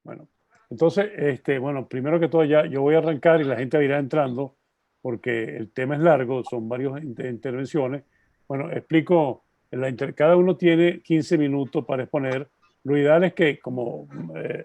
Bueno, entonces, bueno, primero que todo ya yo voy a arrancar y la gente irá entrando porque el tema es largo, son varias intervenciones. Bueno, explico, cada uno tiene 15 minutos para exponer. Lo ideal es que como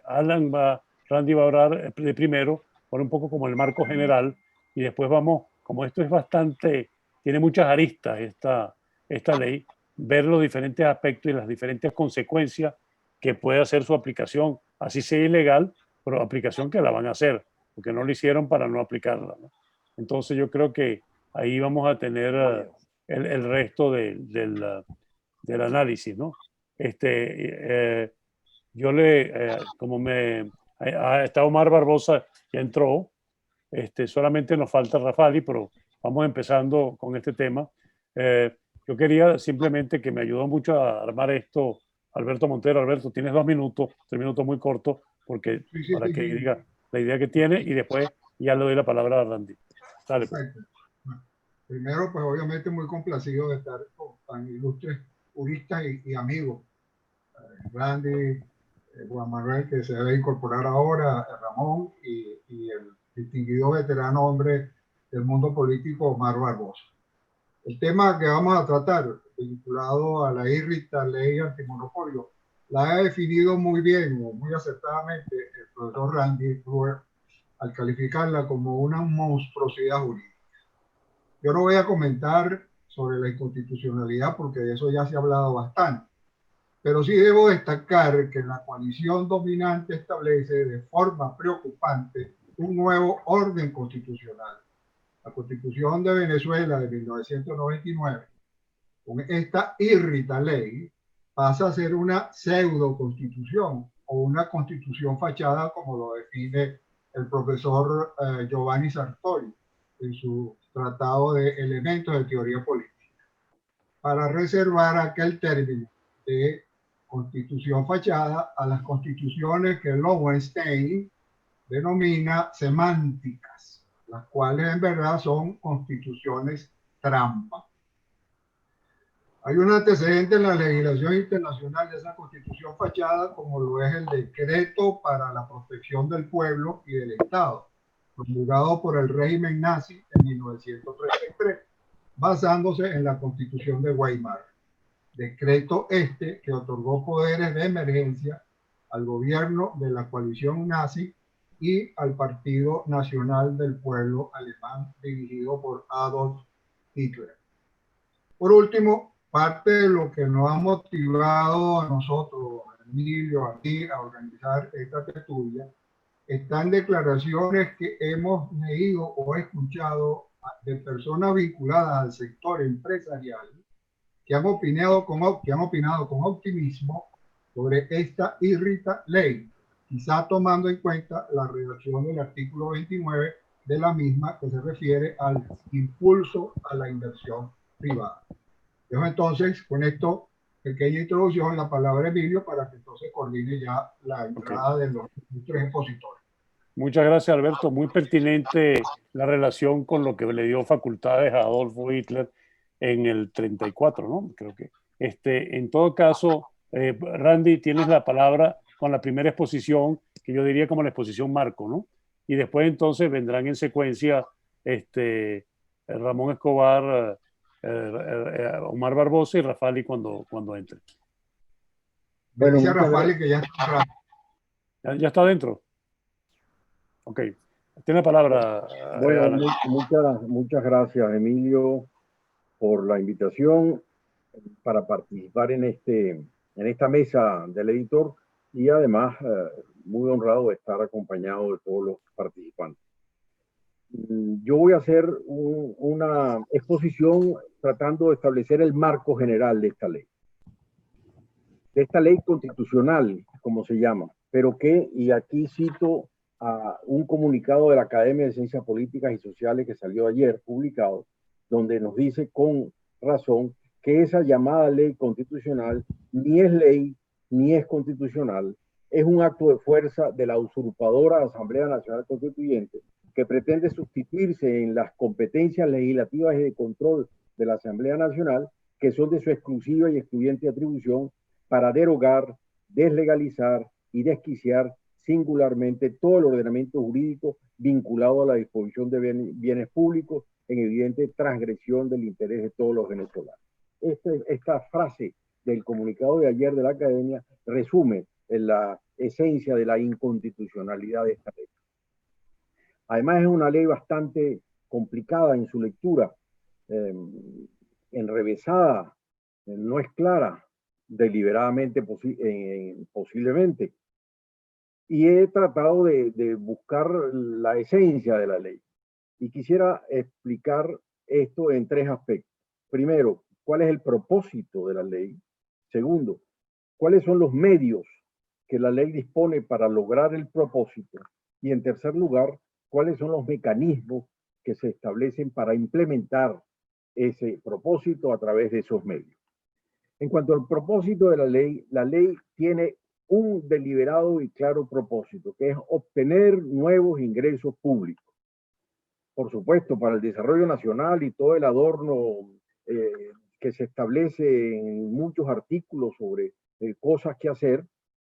Randy va a hablar de primero, por un poco como el marco general y después vamos, como esto es bastante, tiene muchas aristas esta ley, ver los diferentes aspectos y las diferentes consecuencias que puede hacer su aplicación, así sea ilegal, pero aplicación que la van a hacer, porque no lo hicieron para no aplicarla, ¿no? Entonces yo creo que ahí vamos a tener el resto del análisis, ¿no? Eh, como está Omar Barbosa, ya entró, solamente nos falta Rafali, pero vamos empezando con este tema. Yo quería simplemente que me ayudó mucho a armar esto Alberto Montero. Alberto, tienes 2 minutos, 3 minutos muy cortos, porque Sí, sí, para sí, que sí. diga la idea que tiene y después ya le doy la palabra a Randy. Dale, pues. Perfecto. Bueno, primero, pues obviamente muy complacido de estar con tan ilustres juristas y amigos. Randy, Juan Manuel, que se debe incorporar ahora, Ramón y el distinguido veterano hombre del mundo político, Omar Barbosa. El tema que vamos a tratar, vinculado a la irrita ley antimonopolio, la ha definido muy bien o muy acertadamente el profesor Randy Brewer al calificarla como una monstruosidad jurídica. Yo no voy a comentar sobre la inconstitucionalidad porque de eso ya se ha hablado bastante, pero sí debo destacar que la coalición dominante establece de forma preocupante un nuevo orden constitucional. La Constitución de Venezuela de 1999, con esta irrita ley, pasa a ser una pseudo constitución o una constitución fachada, como lo define el profesor Giovanni Sartori en su tratado de elementos de teoría política, para reservar aquel término de constitución fachada a las constituciones que Lowenstein denomina semánticas, las cuales en verdad son constituciones trampa. Hay un antecedente en la legislación internacional de esa constitución fachada, como lo es el Decreto para la Protección del Pueblo y del Estado, promulgado por el régimen nazi en 1933, basándose en la Constitución de Weimar. Decreto que otorgó poderes de emergencia al gobierno de la coalición nazi y al Partido Nacional del Pueblo alemán dirigido por Adolf Hitler. Por último, parte de lo que nos ha motivado a nosotros, a Emilio, a ti, a organizar esta tertulia, están declaraciones que hemos leído o escuchado de personas vinculadas al sector empresarial que han opinado con optimismo sobre esta irrita ley, quizá tomando en cuenta la redacción del artículo 29 de la misma que se refiere al impulso a la inversión privada. Dejo entonces con esto pequeña introducción la palabra a Emilio para que entonces coordine ya la entrada de los tres expositores. Muchas gracias, Alberto. Muy pertinente la relación con lo que le dio facultades a Adolfo Hitler en el 34, ¿no? Creo que. En todo caso, Randy, tienes la palabra con la primera exposición, que yo diría como la exposición marco, ¿no? Y después entonces vendrán en secuencia Ramón Escobar, Omar Barbosa y Rafali cuando entre. Me Bueno, dice Rafael que ya está. ¿Ya está dentro? Ok. Tiene la palabra, bueno, Ana. muchas gracias, Emilio, por la invitación para participar en esta mesa del editor y además muy honrado de estar acompañado de todos los participantes. Yo voy a hacer una exposición tratando de establecer el marco general de esta ley constitucional, como se llama, pero y aquí cito a un comunicado de la Academia de Ciencias Políticas y Sociales que salió ayer, publicado, donde nos dice con razón que esa llamada ley constitucional ni es ley ni es constitucional, es un acto de fuerza de la usurpadora Asamblea Nacional Constituyente que pretende sustituirse en las competencias legislativas y de control de la Asamblea Nacional, que son de su exclusiva y excluyente atribución, para derogar, deslegalizar y desquiciar singularmente todo el ordenamiento jurídico vinculado a la disposición de bienes públicos en evidente transgresión del interés de todos los venezolanos. Esta frase del comunicado de ayer de la Academia resume la esencia de la inconstitucionalidad de esta ley. Además es una ley bastante complicada en su lectura, enrevesada, no es clara, deliberadamente posiblemente. Y he tratado de buscar la esencia de la ley. Y quisiera explicar esto en tres aspectos. Primero, ¿cuál es el propósito de la ley? Segundo, ¿cuáles son los medios que la ley dispone para lograr el propósito? Y en tercer lugar, ¿cuáles son los mecanismos que se establecen para implementar ese propósito a través de esos medios? En cuanto al propósito de la ley tiene un deliberado y claro propósito, que es obtener nuevos ingresos públicos. Por supuesto, para el desarrollo nacional y todo el adorno que se establece en muchos artículos sobre cosas que hacer,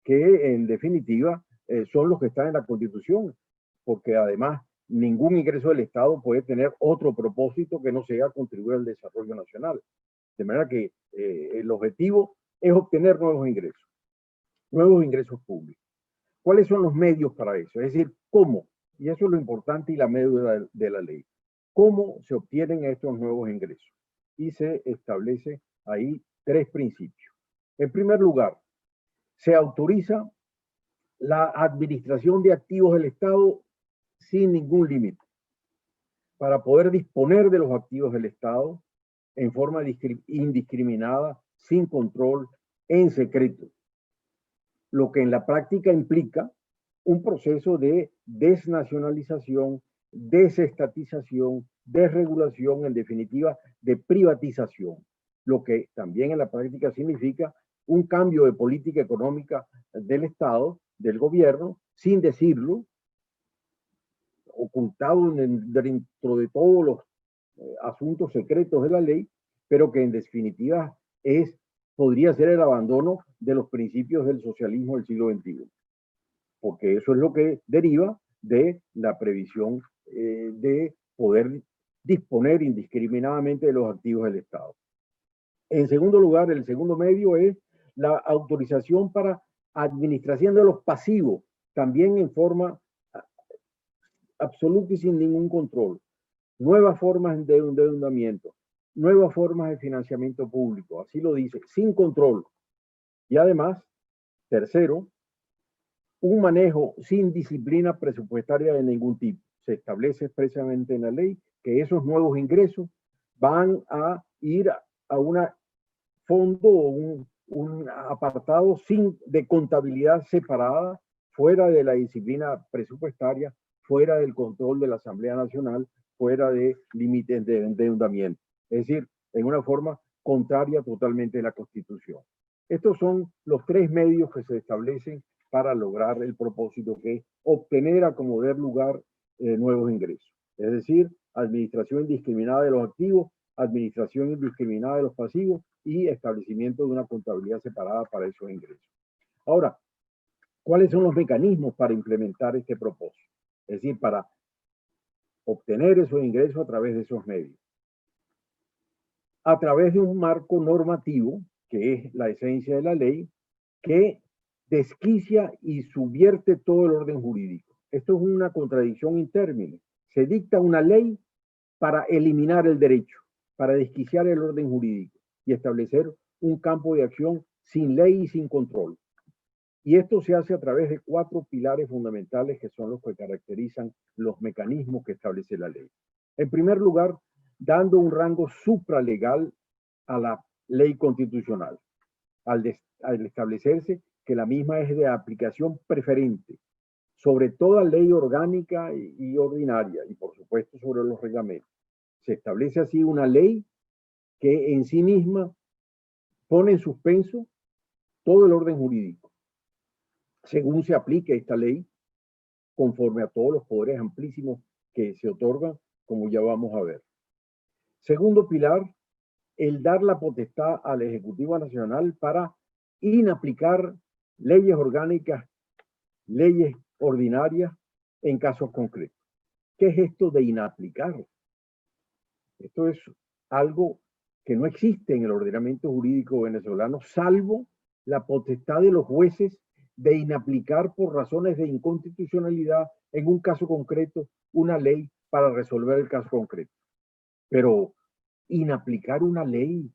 que en definitiva son los que están en la Constitución, porque además ningún ingreso del Estado puede tener otro propósito que no sea contribuir al desarrollo nacional. De manera que el objetivo es obtener nuevos ingresos públicos. ¿Cuáles son los medios para eso? Es decir, ¿cómo? Y eso es lo importante y la medida de la ley. ¿Cómo se obtienen estos nuevos ingresos? Y se establece ahí tres principios. En primer lugar, se autoriza la administración de activos del Estado sin ningún límite, para poder disponer de los activos del Estado en forma indiscriminada, sin control, en secreto. Lo que en la práctica implica un proceso de desnacionalización, desestatización, desregulación, en definitiva, de privatización. Lo que también en la práctica significa un cambio de política económica del Estado, del gobierno, sin decirlo, ocultado dentro de todos los asuntos secretos de la ley, pero que en definitiva podría ser el abandono de los principios del socialismo del siglo XXI, porque eso es lo que deriva de la previsión de poder disponer indiscriminadamente de los activos del Estado. En segundo lugar, el segundo medio es la autorización para administración de los pasivos, también en forma absoluta y sin ningún control. Nuevas formas de endeudamiento, nuevas formas de financiamiento público, así lo dice, sin control. Y además, tercero, un manejo sin disciplina presupuestaria de ningún tipo. Se establece expresamente en la ley que esos nuevos ingresos van a ir a un fondo o un apartado de contabilidad separada, fuera de la disciplina presupuestaria, fuera del control de la Asamblea Nacional, fuera de límites de endeudamiento. Es decir, en una forma contraria totalmente a la Constitución. Estos son los tres medios que se establecen para lograr el propósito, que es obtener a como der lugar nuevos ingresos. Es decir, administración indiscriminada de los activos, administración indiscriminada de los pasivos y establecimiento de una contabilidad separada para esos ingresos. Ahora, ¿cuáles son los mecanismos para implementar este propósito? Es decir, para obtener esos ingresos a través de esos medios. A través de un marco normativo, que es la esencia de la ley, que desquicia y subvierte todo el orden jurídico. Esto es una contradicción in terminis. Se dicta una ley para eliminar el derecho, para desquiciar el orden jurídico y establecer un campo de acción sin ley y sin control. Y esto se hace a través de cuatro pilares fundamentales que son los que caracterizan los mecanismos que establece la ley. En primer lugar, dando un rango supralegal a la ley constitucional, al establecerse que la misma es de aplicación preferente sobre toda ley orgánica y ordinaria, y por supuesto sobre los reglamentos. Se establece así una ley que en sí misma pone en suspenso todo el orden jurídico, según se aplique esta ley, conforme a todos los poderes amplísimos que se otorgan, como ya vamos a ver. Segundo pilar, el dar la potestad al Ejecutivo Nacional para inaplicar leyes orgánicas, leyes ordinarias en casos concretos. ¿Qué es esto de inaplicar? Esto es algo que no existe en el ordenamiento jurídico venezolano, salvo la potestad de los jueces de inaplicar por razones de inconstitucionalidad en un caso concreto una ley para resolver el caso concreto. Pero inaplicar una ley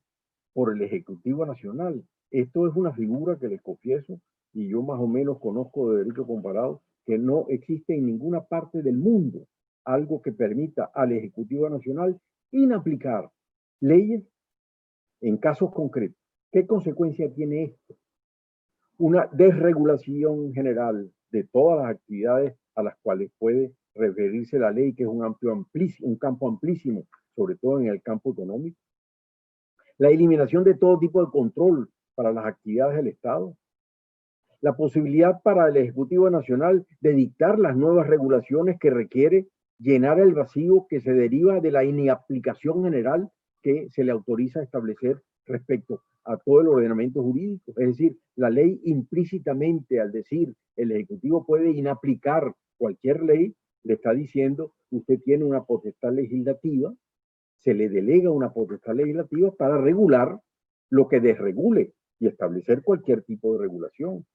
por el Ejecutivo Nacional, esto es una figura que les confieso, y yo más o menos conozco de derecho comparado, que no existe en ninguna parte del mundo algo que permita al Ejecutivo Nacional inaplicar leyes en casos concretos. ¿Qué consecuencia tiene esto? Una desregulación general de todas las actividades a las cuales puede referirse la ley, que es un campo amplísimo, sobre todo en el campo económico. La eliminación de todo tipo de control para las actividades del Estado. La posibilidad para el Ejecutivo Nacional de dictar las nuevas regulaciones que requiere llenar el vacío que se deriva de la inaplicación general que se le autoriza a establecer respecto a todo el ordenamiento jurídico. Es decir, la ley implícitamente, al decir el Ejecutivo puede inaplicar cualquier ley, le está diciendo usted tiene una potestad legislativa, se le delega una potestad legislativa para regular lo que desregule y establecer cualquier tipo de regulación.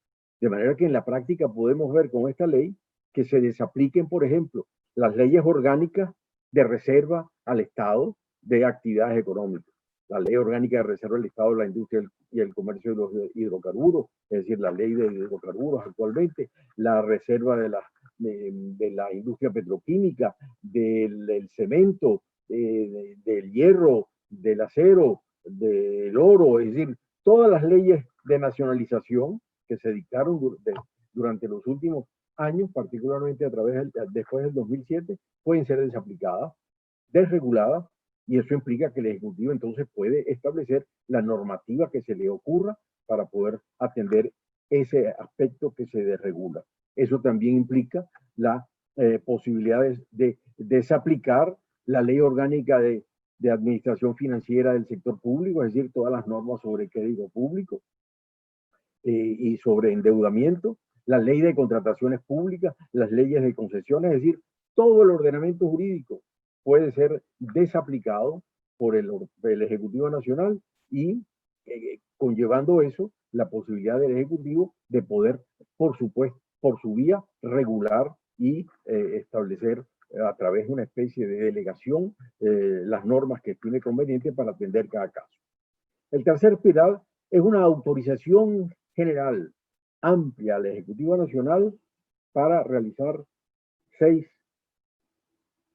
De manera que en la práctica podemos ver con esta ley que se desapliquen, por ejemplo, las leyes orgánicas de reserva al Estado de actividades económicas. La ley orgánica de reserva del Estado de la industria y el comercio de los hidrocarburos, es decir, la ley de hidrocarburos actualmente, la reserva de la industria petroquímica, del cemento, del hierro, del acero, del oro, es decir, todas las leyes de nacionalización que se dictaron durante los últimos años, particularmente después del 2007, pueden ser desaplicadas, desreguladas, y eso implica que el Ejecutivo entonces puede establecer la normativa que se le ocurra para poder atender ese aspecto que se desregula. Eso también implica la posibilidad de desaplicar la ley orgánica de administración financiera del sector público, es decir, todas las normas sobre crédito público y sobre endeudamiento, la ley de contrataciones públicas, las leyes de concesiones, es decir, todo el ordenamiento jurídico puede ser desaplicado por el Ejecutivo Nacional y conllevando eso la posibilidad del Ejecutivo de poder, por supuesto, por su vía, regular y establecer a través de una especie de delegación las normas que estime conveniente para atender cada caso. El tercer pilar es una autorización general amplia al Ejecutivo Nacional para realizar 6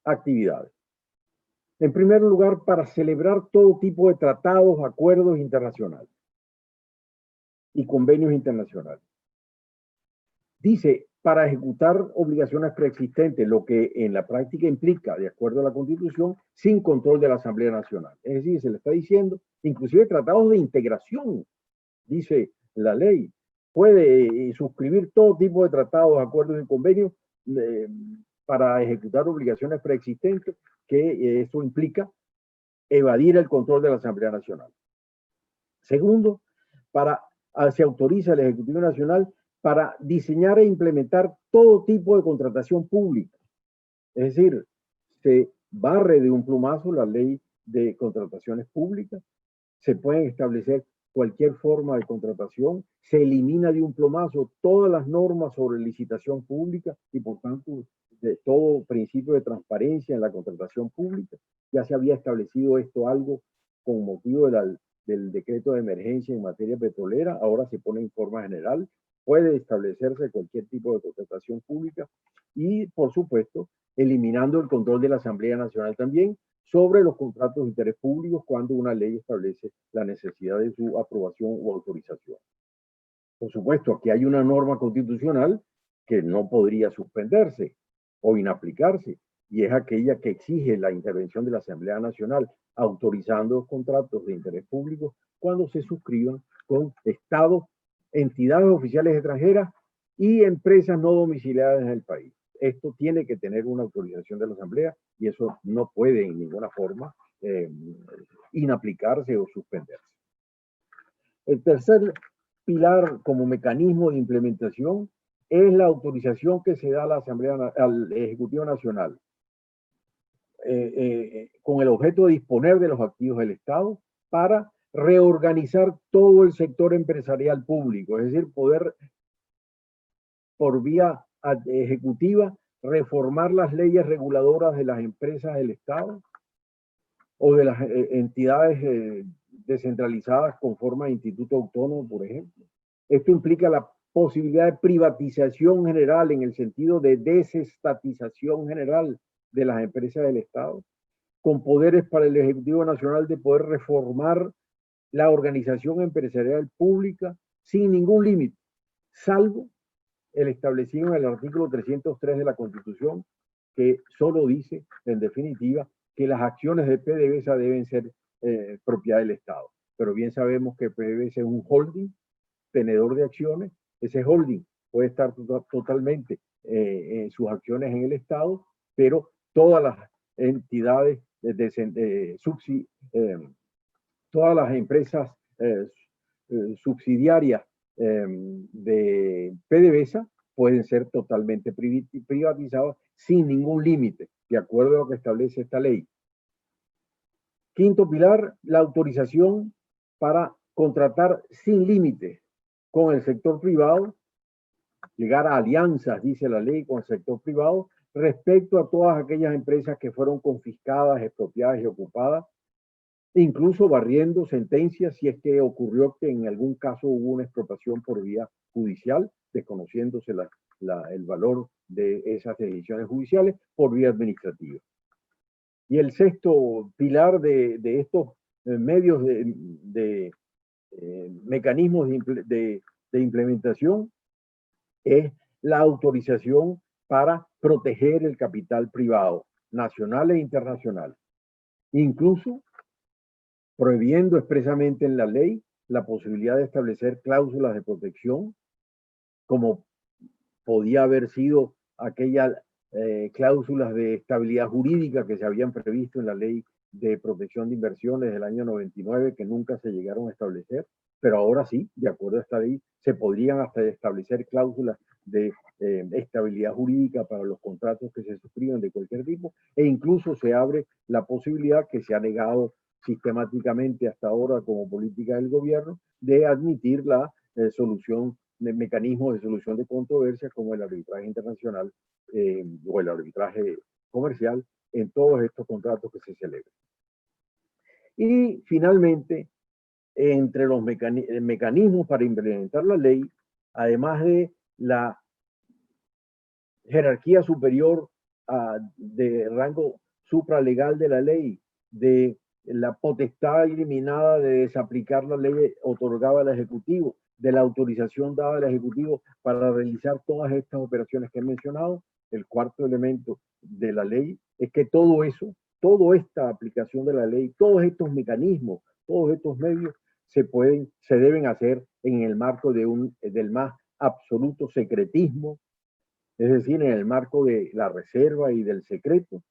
actividades. En primer lugar, para celebrar todo tipo de tratados, acuerdos internacionales y convenios internacionales. Dice, para ejecutar obligaciones preexistentes, lo que en la práctica implica, de acuerdo a la Constitución, sin control de la Asamblea Nacional. Es decir, se le está diciendo, inclusive tratados de integración, dice la ley, puede suscribir todo tipo de tratados, acuerdos y convenios para ejecutar obligaciones preexistentes, que eso implica evadir el control de la Asamblea Nacional. Segundo, se autoriza al Ejecutivo Nacional para diseñar e implementar todo tipo de contratación pública. Es decir, se barre de un plumazo la ley de contrataciones públicas, se pueden establecer cualquier forma de contratación, se elimina de un plumazo todas las normas sobre licitación pública y por tanto de todo principio de transparencia en la contratación pública. Ya se había establecido esto algo con motivo del decreto de emergencia en materia petrolera, ahora se pone en forma general, puede establecerse cualquier tipo de contratación pública y por supuesto eliminando el control de la Asamblea Nacional también sobre los contratos de interés público cuando una ley establece la necesidad de su aprobación o autorización. Por supuesto, aquí hay una norma constitucional que no podría suspenderse o inaplicarse, y es aquella que exige la intervención de la Asamblea Nacional autorizando los contratos de interés público cuando se suscriban con estados, entidades oficiales extranjeras y empresas no domiciliadas en el país. Esto tiene que tener una autorización de la Asamblea y eso no puede en ninguna forma inaplicarse o suspenderse. El tercer pilar como mecanismo de implementación es la autorización que se da a la Asamblea, al Ejecutivo Nacional, con el objeto de disponer de los activos del Estado para reorganizar todo el sector empresarial público, es decir, poder por vía ejecutiva reformar las leyes reguladoras de las empresas del Estado o de las entidades descentralizadas con forma de instituto autónomo, por ejemplo. Esto implica la posibilidad de privatización general en el sentido de desestatización general de las empresas del Estado, con poderes para el Ejecutivo Nacional de poder reformar la organización empresarial pública sin ningún límite, salvo el establecido en el artículo 303 de la Constitución, que solo dice, en definitiva, que las acciones de PDVSA deben ser propiedad del Estado. Pero bien sabemos que PDVSA es un holding, tenedor de acciones. Ese holding puede estar totalmente en sus acciones en el Estado, pero todas las entidades, todas las empresas subsidiarias de PDVSA pueden ser totalmente privatizadas sin ningún límite, de acuerdo a lo que establece esta ley. Quinto pilar, la autorización para contratar sin límites con el sector privado, llegar a alianzas, dice la ley, con el sector privado, respecto a todas aquellas empresas que fueron confiscadas, expropiadas y ocupadas, incluso barriendo sentencias si es que ocurrió que en algún caso hubo una expropiación por vía judicial, desconociéndose el valor de esas decisiones judiciales por vía administrativa. Y el sexto pilar de estos medios de mecanismos de implementación es la autorización para proteger el capital privado, nacional e internacional. Incluso prohibiendo expresamente en la ley la posibilidad de establecer cláusulas de protección, como podía haber sido aquellas cláusulas de estabilidad jurídica que se habían previsto en la ley de protección de inversiones del año 99, que nunca se llegaron a establecer, pero ahora sí, de acuerdo a esta ley, se podrían hasta establecer cláusulas de estabilidad jurídica para los contratos que se suscriben de cualquier tipo, e incluso se abre la posibilidad que se ha negado sistemáticamente hasta ahora como política del gobierno de admitir la solución de mecanismos de solución de controversias como el arbitraje internacional o el arbitraje comercial en todos estos contratos que se celebran. Y finalmente, entre los mecanismos para implementar la ley, además de la jerarquía superior de rango supralegal de la ley, de la potestad eliminada de desaplicar la ley otorgada al Ejecutivo, de la autorización dada al Ejecutivo para realizar todas estas operaciones que he mencionado, el cuarto elemento de la ley es que todo eso, toda esta aplicación de la ley, todos estos mecanismos, todos estos medios se deben hacer en el marco del más absoluto secretismo, es decir, en el marco de la reserva y del secreto,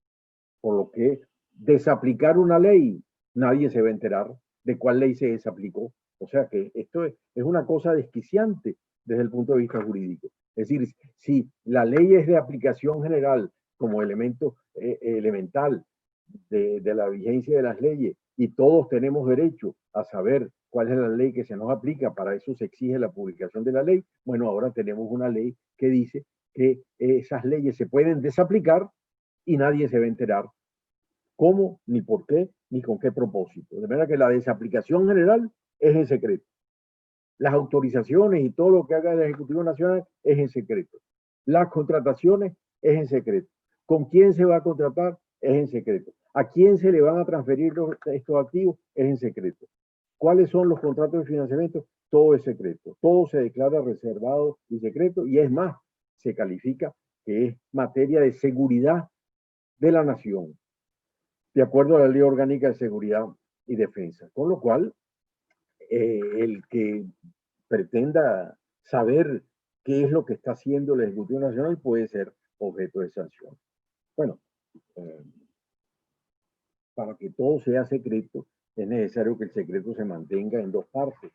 por lo que desaplicar una ley, nadie se va a enterar de cuál ley se desaplicó. O sea que esto es una cosa desquiciante desde el punto de vista jurídico. Es decir, si la ley es de aplicación general como elemento elemental de la vigencia de las leyes y todos tenemos derecho a saber cuál es la ley que se nos aplica, para eso se exige la publicación de la ley, bueno, ahora tenemos una ley que dice que esas leyes se pueden desaplicar y nadie se va a enterar cómo, ni por qué, ni con qué propósito. De manera que la desaplicación general es en secreto. Las autorizaciones y todo lo que haga el Ejecutivo Nacional es en secreto. Las contrataciones es en secreto. ¿Con quién se va a contratar? Es en secreto. ¿A quién se le van a transferir estos activos? Es en secreto. ¿Cuáles son los contratos de financiamiento? Todo es secreto. Todo se declara reservado y secreto, y es más, se califica que es materia de seguridad de la nación, de acuerdo a la Ley Orgánica de Seguridad y Defensa. Con lo cual, el que pretenda saber qué es lo que está haciendo el Ejecutivo Nacional puede ser objeto de sanción. Bueno, para que todo sea secreto, es necesario que el secreto se mantenga en dos partes.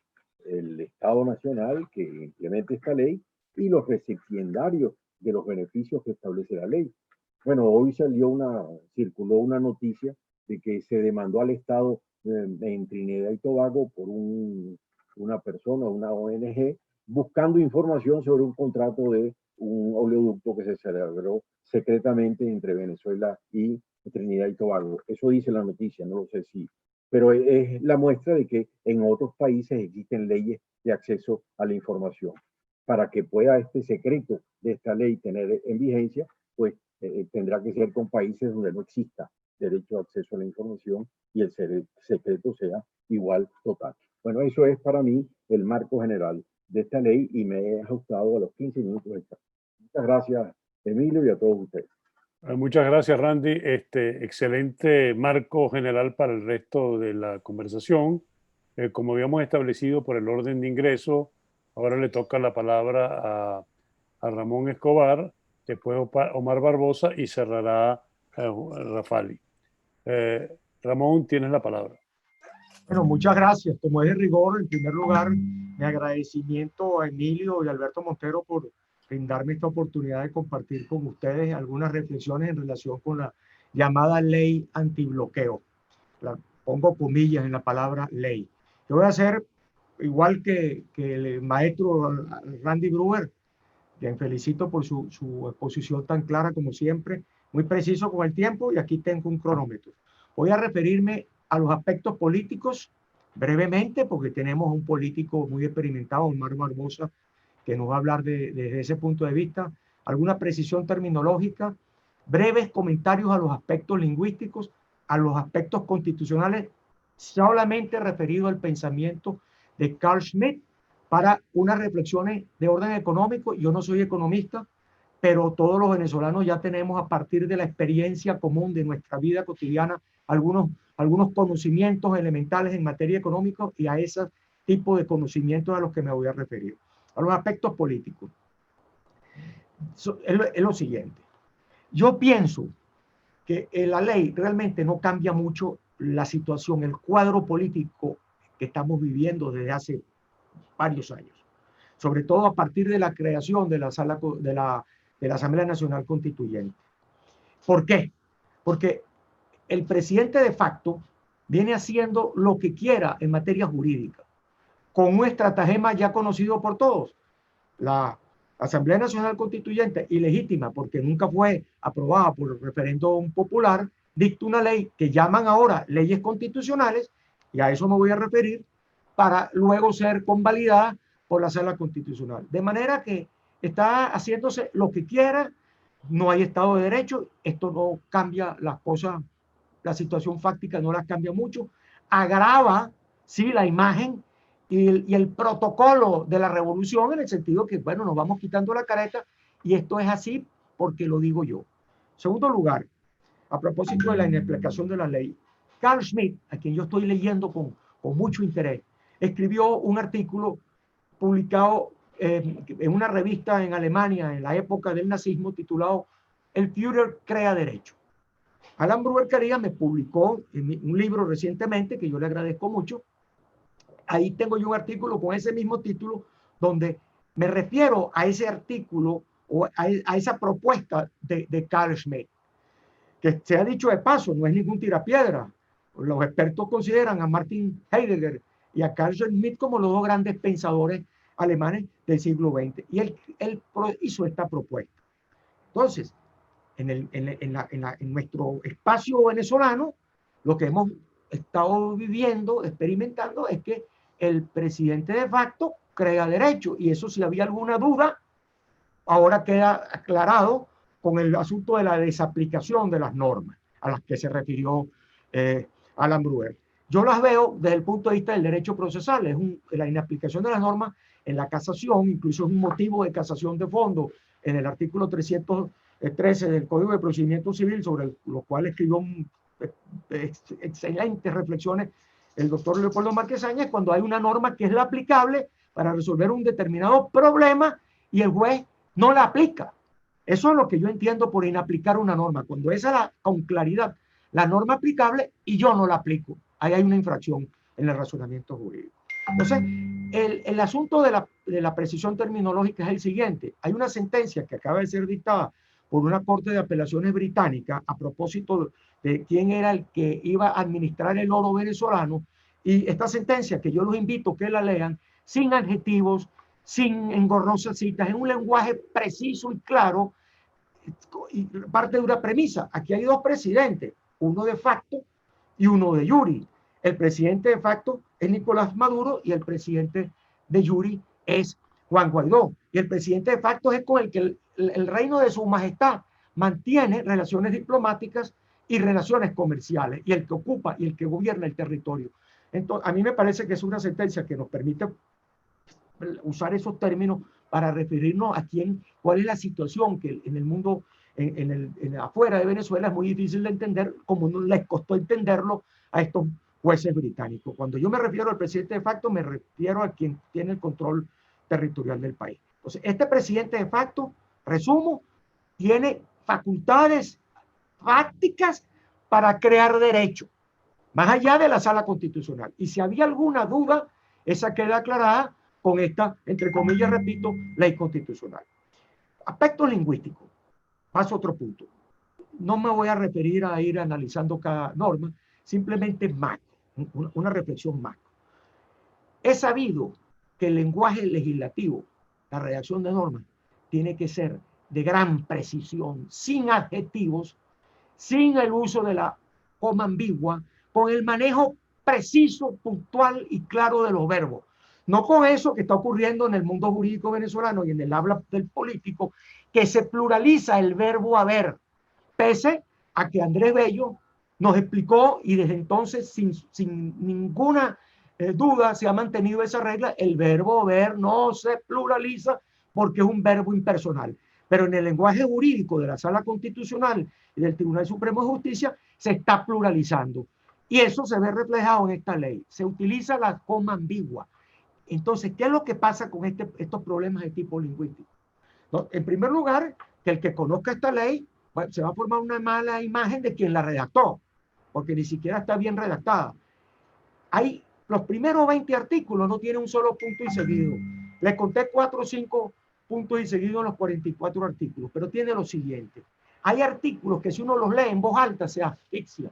El Estado Nacional que implemente esta ley y los recipiendarios de los beneficios que establece la ley. Bueno, hoy circuló una noticia de que se demandó al Estado en Trinidad y Tobago por una persona, una ONG, buscando información sobre un contrato de un oleoducto que se celebró secretamente entre Venezuela y Trinidad y Tobago. Eso dice la noticia, no lo sé si, pero es la muestra de que en otros países existen leyes de acceso a la información. Para que pueda este secreto de esta ley tener en vigencia, pues tendrá que ser con países donde no exista derecho de acceso a la información y el secreto sea igual total. Bueno, eso es para mí el marco general de esta ley y me he ajustado a los 15 minutos. Muchas gracias, Emilio, y a todos ustedes. Muchas gracias, Randy. Excelente marco general para el resto de la conversación. Como habíamos establecido por el orden de ingreso, ahora le toca la palabra a Ramón Escobar, después Omar Barbosa y cerrará Rafali. Ramón, tienes la palabra. Bueno, muchas gracias. Como es de rigor, en primer lugar, mi agradecimiento a Emilio y Alberto Montero por brindarme esta oportunidad de compartir con ustedes algunas reflexiones en relación con la llamada ley antibloqueo. Pongo comillas en la palabra ley. Yo voy a hacer, igual que el maestro Randy Brewer, quien felicito por su exposición tan clara como siempre, muy preciso con el tiempo, y aquí tengo un cronómetro. Voy a referirme a los aspectos políticos brevemente, porque tenemos un político muy experimentado, Omar Barbosa, que nos va a hablar desde ese punto de vista, alguna precisión terminológica, breves comentarios a los aspectos lingüísticos, a los aspectos constitucionales, solamente referido al pensamiento de Carl Schmitt, para unas reflexiones de orden económico. Yo no soy economista, pero todos los venezolanos ya tenemos, a partir de la experiencia común de nuestra vida cotidiana, algunos conocimientos elementales en materia económica, y a ese tipo de conocimientos a los que me voy a referir. A los aspectos políticos. Es lo siguiente. Yo pienso que la ley realmente no cambia mucho la situación, el cuadro político que estamos viviendo desde hace varios años, sobre todo a partir de la creación de la Asamblea Nacional Constituyente. ¿Por qué? Porque el presidente de facto viene haciendo lo que quiera en materia jurídica, con un estratagema ya conocido por todos. La Asamblea Nacional Constituyente, ilegítima porque nunca fue aprobada por el referéndum popular, dicta una ley que llaman ahora leyes constitucionales, y a eso me voy a referir, para luego ser convalidada por la Sala Constitucional. De manera que está haciéndose lo que quiera, no hay Estado de Derecho, esto no cambia las cosas, la situación fáctica no las cambia mucho, agrava, sí, la imagen y el protocolo de la revolución, en el sentido que, bueno, nos vamos quitando la careta, y esto es así porque lo digo yo. Segundo lugar, a propósito de la inexplicación de la ley, Carl Schmitt, a quien yo estoy leyendo con mucho interés, escribió un artículo publicado en una revista en Alemania en la época del nazismo, titulado El Führer crea derecho. Alan Brewer Carías me publicó un libro recientemente, que yo le agradezco mucho. Ahí tengo yo un artículo con ese mismo título, donde me refiero a ese artículo o a esa propuesta de Carl Schmitt, que se ha dicho de paso, no es ningún tirapiedra. Los expertos consideran a Martin Heidegger y a Carl Schmitt como los dos grandes pensadores alemanes del siglo XX. Y él hizo esta propuesta. Entonces, en nuestro espacio venezolano, lo que hemos estado viviendo, experimentando, es que el presidente de facto crea derecho. Y eso, si había alguna duda, ahora queda aclarado con el asunto de la desaplicación de las normas a las que se refirió Alan Brewer. Yo las veo desde el punto de vista del derecho procesal. La inaplicación de las normas en la casación, incluso es un motivo de casación de fondo en el artículo 313 del Código de Procedimiento Civil, sobre lo cual escribió excelentes reflexiones el doctor Leopoldo Márquez Áñez, cuando hay una norma que es la aplicable para resolver un determinado problema y el juez no la aplica. Eso es lo que yo entiendo por inaplicar una norma, cuando esa con claridad la norma aplicable y yo no la aplico. Ahí hay una infracción en el razonamiento jurídico. Entonces, el asunto de la precisión terminológica es el siguiente. Hay una sentencia que acaba de ser dictada por una corte de apelaciones británica a propósito de quién era el que iba a administrar el oro venezolano, y esta sentencia, que yo los invito a que la lean, sin adjetivos, sin engorrosas citas, en un lenguaje preciso y claro, y parte de una premisa. Aquí hay dos presidentes, uno de facto y uno de jure. El presidente de facto es Nicolás Maduro y el presidente de jure es Juan Guaidó. Y el presidente de facto es con el que el reino de su majestad mantiene relaciones diplomáticas y relaciones comerciales, y el que ocupa y el que gobierna el territorio. Entonces, a mí me parece que es una sentencia que nos permite usar esos términos para referirnos a cuál es la situación que en el mundo, afuera de Venezuela es muy difícil de entender, como no les costó entenderlo a estos jueces británicos. Cuando yo me refiero al presidente de facto, me refiero a quien tiene el control territorial del país. Entonces, este presidente de facto, resumo, tiene facultades fácticas para crear derecho, más allá de la sala constitucional. Y si había alguna duda, esa queda aclarada con esta, entre comillas, repito, ley constitucional. Aspecto lingüístico. Paso a otro punto. No me voy a referir a ir analizando cada norma, simplemente macro, una reflexión macro. He sabido que el lenguaje legislativo, la redacción de normas, tiene que ser de gran precisión, sin adjetivos, sin el uso de la coma ambigua, con el manejo preciso, puntual y claro de los verbos. No con eso que está ocurriendo en el mundo jurídico venezolano y en el habla del político, que se pluraliza el verbo haber, pese a que Andrés Bello nos explicó, y desde entonces sin ninguna duda se ha mantenido esa regla: el verbo haber no se pluraliza porque es un verbo impersonal. Pero en el lenguaje jurídico de la Sala Constitucional y del Tribunal Supremo de Justicia se está pluralizando. Y eso se ve reflejado en esta ley. Se utiliza la coma ambigua. Entonces, ¿qué es lo que pasa con estos problemas de tipo lingüístico? ¿No? En primer lugar, que el que conozca esta ley, bueno, se va a formar una mala imagen de quien la redactó, porque ni siquiera está bien redactada. Hay los primeros 20 artículos no tienen un solo punto y seguido. Les conté 4 o 5 puntos y seguidos en los 44 artículos, pero tiene lo siguiente. Hay artículos que si uno los lee en voz alta se asfixia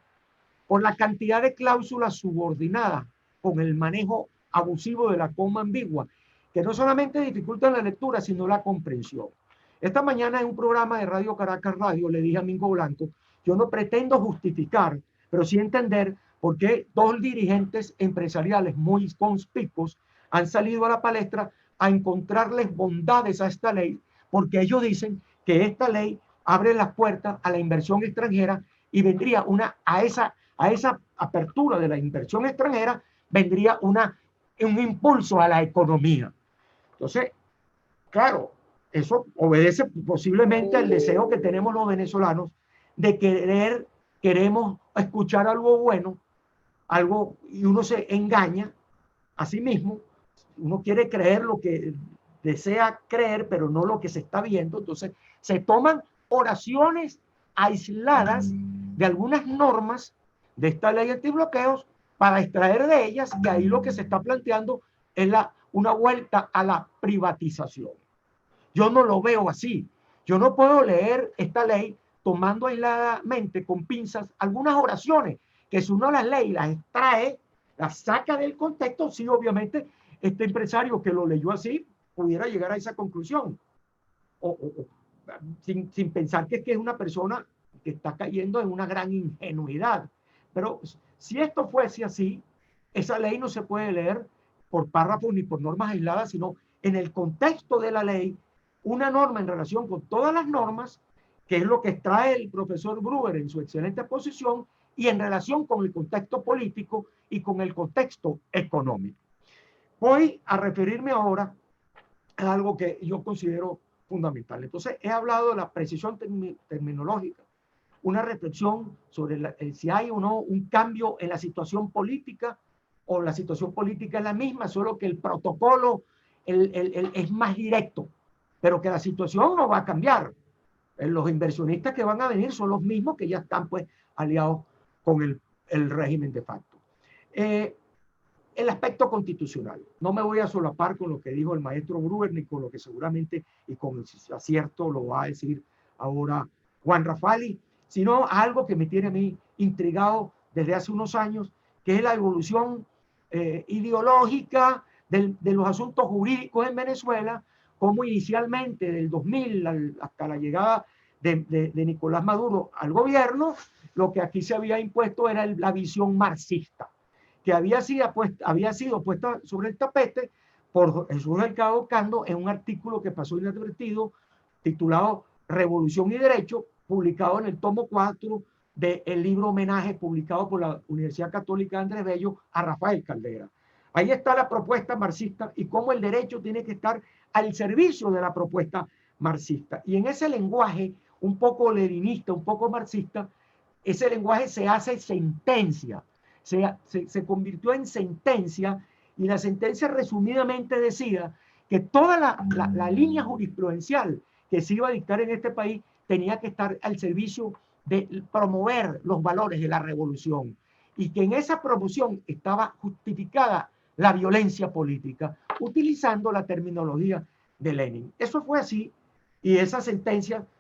por la cantidad de cláusulas subordinadas con el manejo abusivo de la coma ambigua, que no solamente dificultan la lectura, sino la comprensión. Esta mañana en un programa de Radio Caracas Radio le dije a Mingo Blanco, yo no pretendo justificar, pero sí entender por qué dos dirigentes empresariales muy conspicuos han salido a la palestra a encontrarles bondades a esta ley, porque ellos dicen que esta ley abre las puertas a la inversión extranjera y vendría a esa apertura de la inversión extranjera, vendría un impulso a la economía. Entonces, claro, eso obedece posiblemente al deseo que tenemos los venezolanos de queremos escuchar algo bueno, y uno se engaña a sí mismo, uno quiere creer lo que desea creer, pero no lo que se está viendo. Entonces se toman oraciones aisladas de algunas normas de esta ley antibloqueos para extraer de ellas, que ahí lo que se está planteando es una vuelta a la privatización. Yo no lo veo así. Yo no puedo leer esta ley tomando aisladamente con pinzas algunas oraciones que si uno las lee y las extrae, las saca del contexto, sí, obviamente este empresario que lo leyó así pudiera llegar a esa conclusión, sin pensar que es una persona que está cayendo en una gran ingenuidad. Pero si esto fuese así, esa ley no se puede leer por párrafos ni por normas aisladas, sino en el contexto de la ley, una norma en relación con todas las normas, que es lo que extrae el profesor Brewer en su excelente exposición, y en relación con el contexto político y con el contexto económico. Voy a referirme ahora a algo que yo considero fundamental. Entonces, he hablado de la precisión terminológica, una reflexión sobre si hay o no un cambio en la situación política, o la situación política es la misma, solo que el protocolo es más directo, pero que la situación no va a cambiar. Los inversionistas que van a venir son los mismos que ya están pues aliados con el régimen de facto. el aspecto constitucional. No me voy a solapar con lo que dijo el maestro Gruber, ni con lo que seguramente y con acierto lo va a decir ahora Juan Rafali, sino algo que me tiene a mí intrigado desde hace unos años, que es la evolución ideológica de los asuntos jurídicos en Venezuela, como inicialmente del 2000 hasta la llegada de Nicolás Maduro al gobierno, lo que aquí se había impuesto era la visión marxista, que había sido puesta sobre el tapete por Jesús Delgado Cando en un artículo que pasó inadvertido titulado Revolución y Derecho, publicado en el tomo 4 del libro Homenaje, publicado por la Universidad Católica de Andrés Bello a Rafael Caldera. Ahí está la propuesta marxista y cómo el derecho tiene que estar al servicio de la propuesta marxista. Y en ese lenguaje, un poco leninista, un poco marxista, ese lenguaje se hace sentencia, se convirtió en sentencia, y la sentencia resumidamente decía que toda la línea jurisprudencial que se iba a dictar en este país tenía que estar al servicio de promover los valores de la revolución, y que en esa promoción estaba justificada la violencia política, utilizando la terminología de Lenin. Eso fue así, y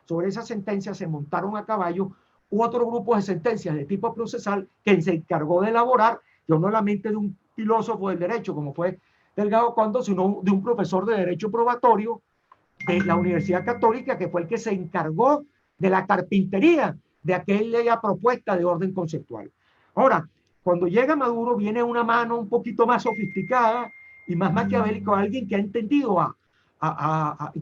sobre esa sentencia se montaron a caballo otro grupo de sentencias de tipo procesal que se encargó de elaborar, no solamente de un filósofo del derecho como fue Delgado Cando, sino de un profesor de derecho probatorio de la Universidad Católica, que fue el que se encargó de la carpintería de aquella propuesta de orden conceptual. Ahora, cuando llega Maduro, viene una mano un poquito más sofisticada y más maquiavélica, alguien que ha entendido,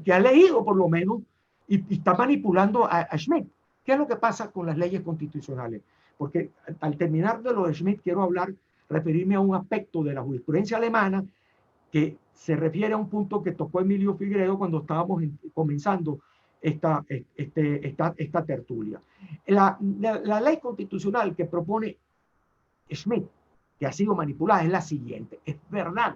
que ha leído por lo menos, y está manipulando a Schmitt. ¿Qué es lo que pasa con las leyes constitucionales? Porque al terminar de lo de Schmitt, quiero referirme a un aspecto de la jurisprudencia alemana que se refiere a un punto que tocó Emilio Figueredo cuando estábamos comenzando esta tertulia. La ley constitucional que propone Schmitt, que ha sido manipulada, es la siguiente. Es verdad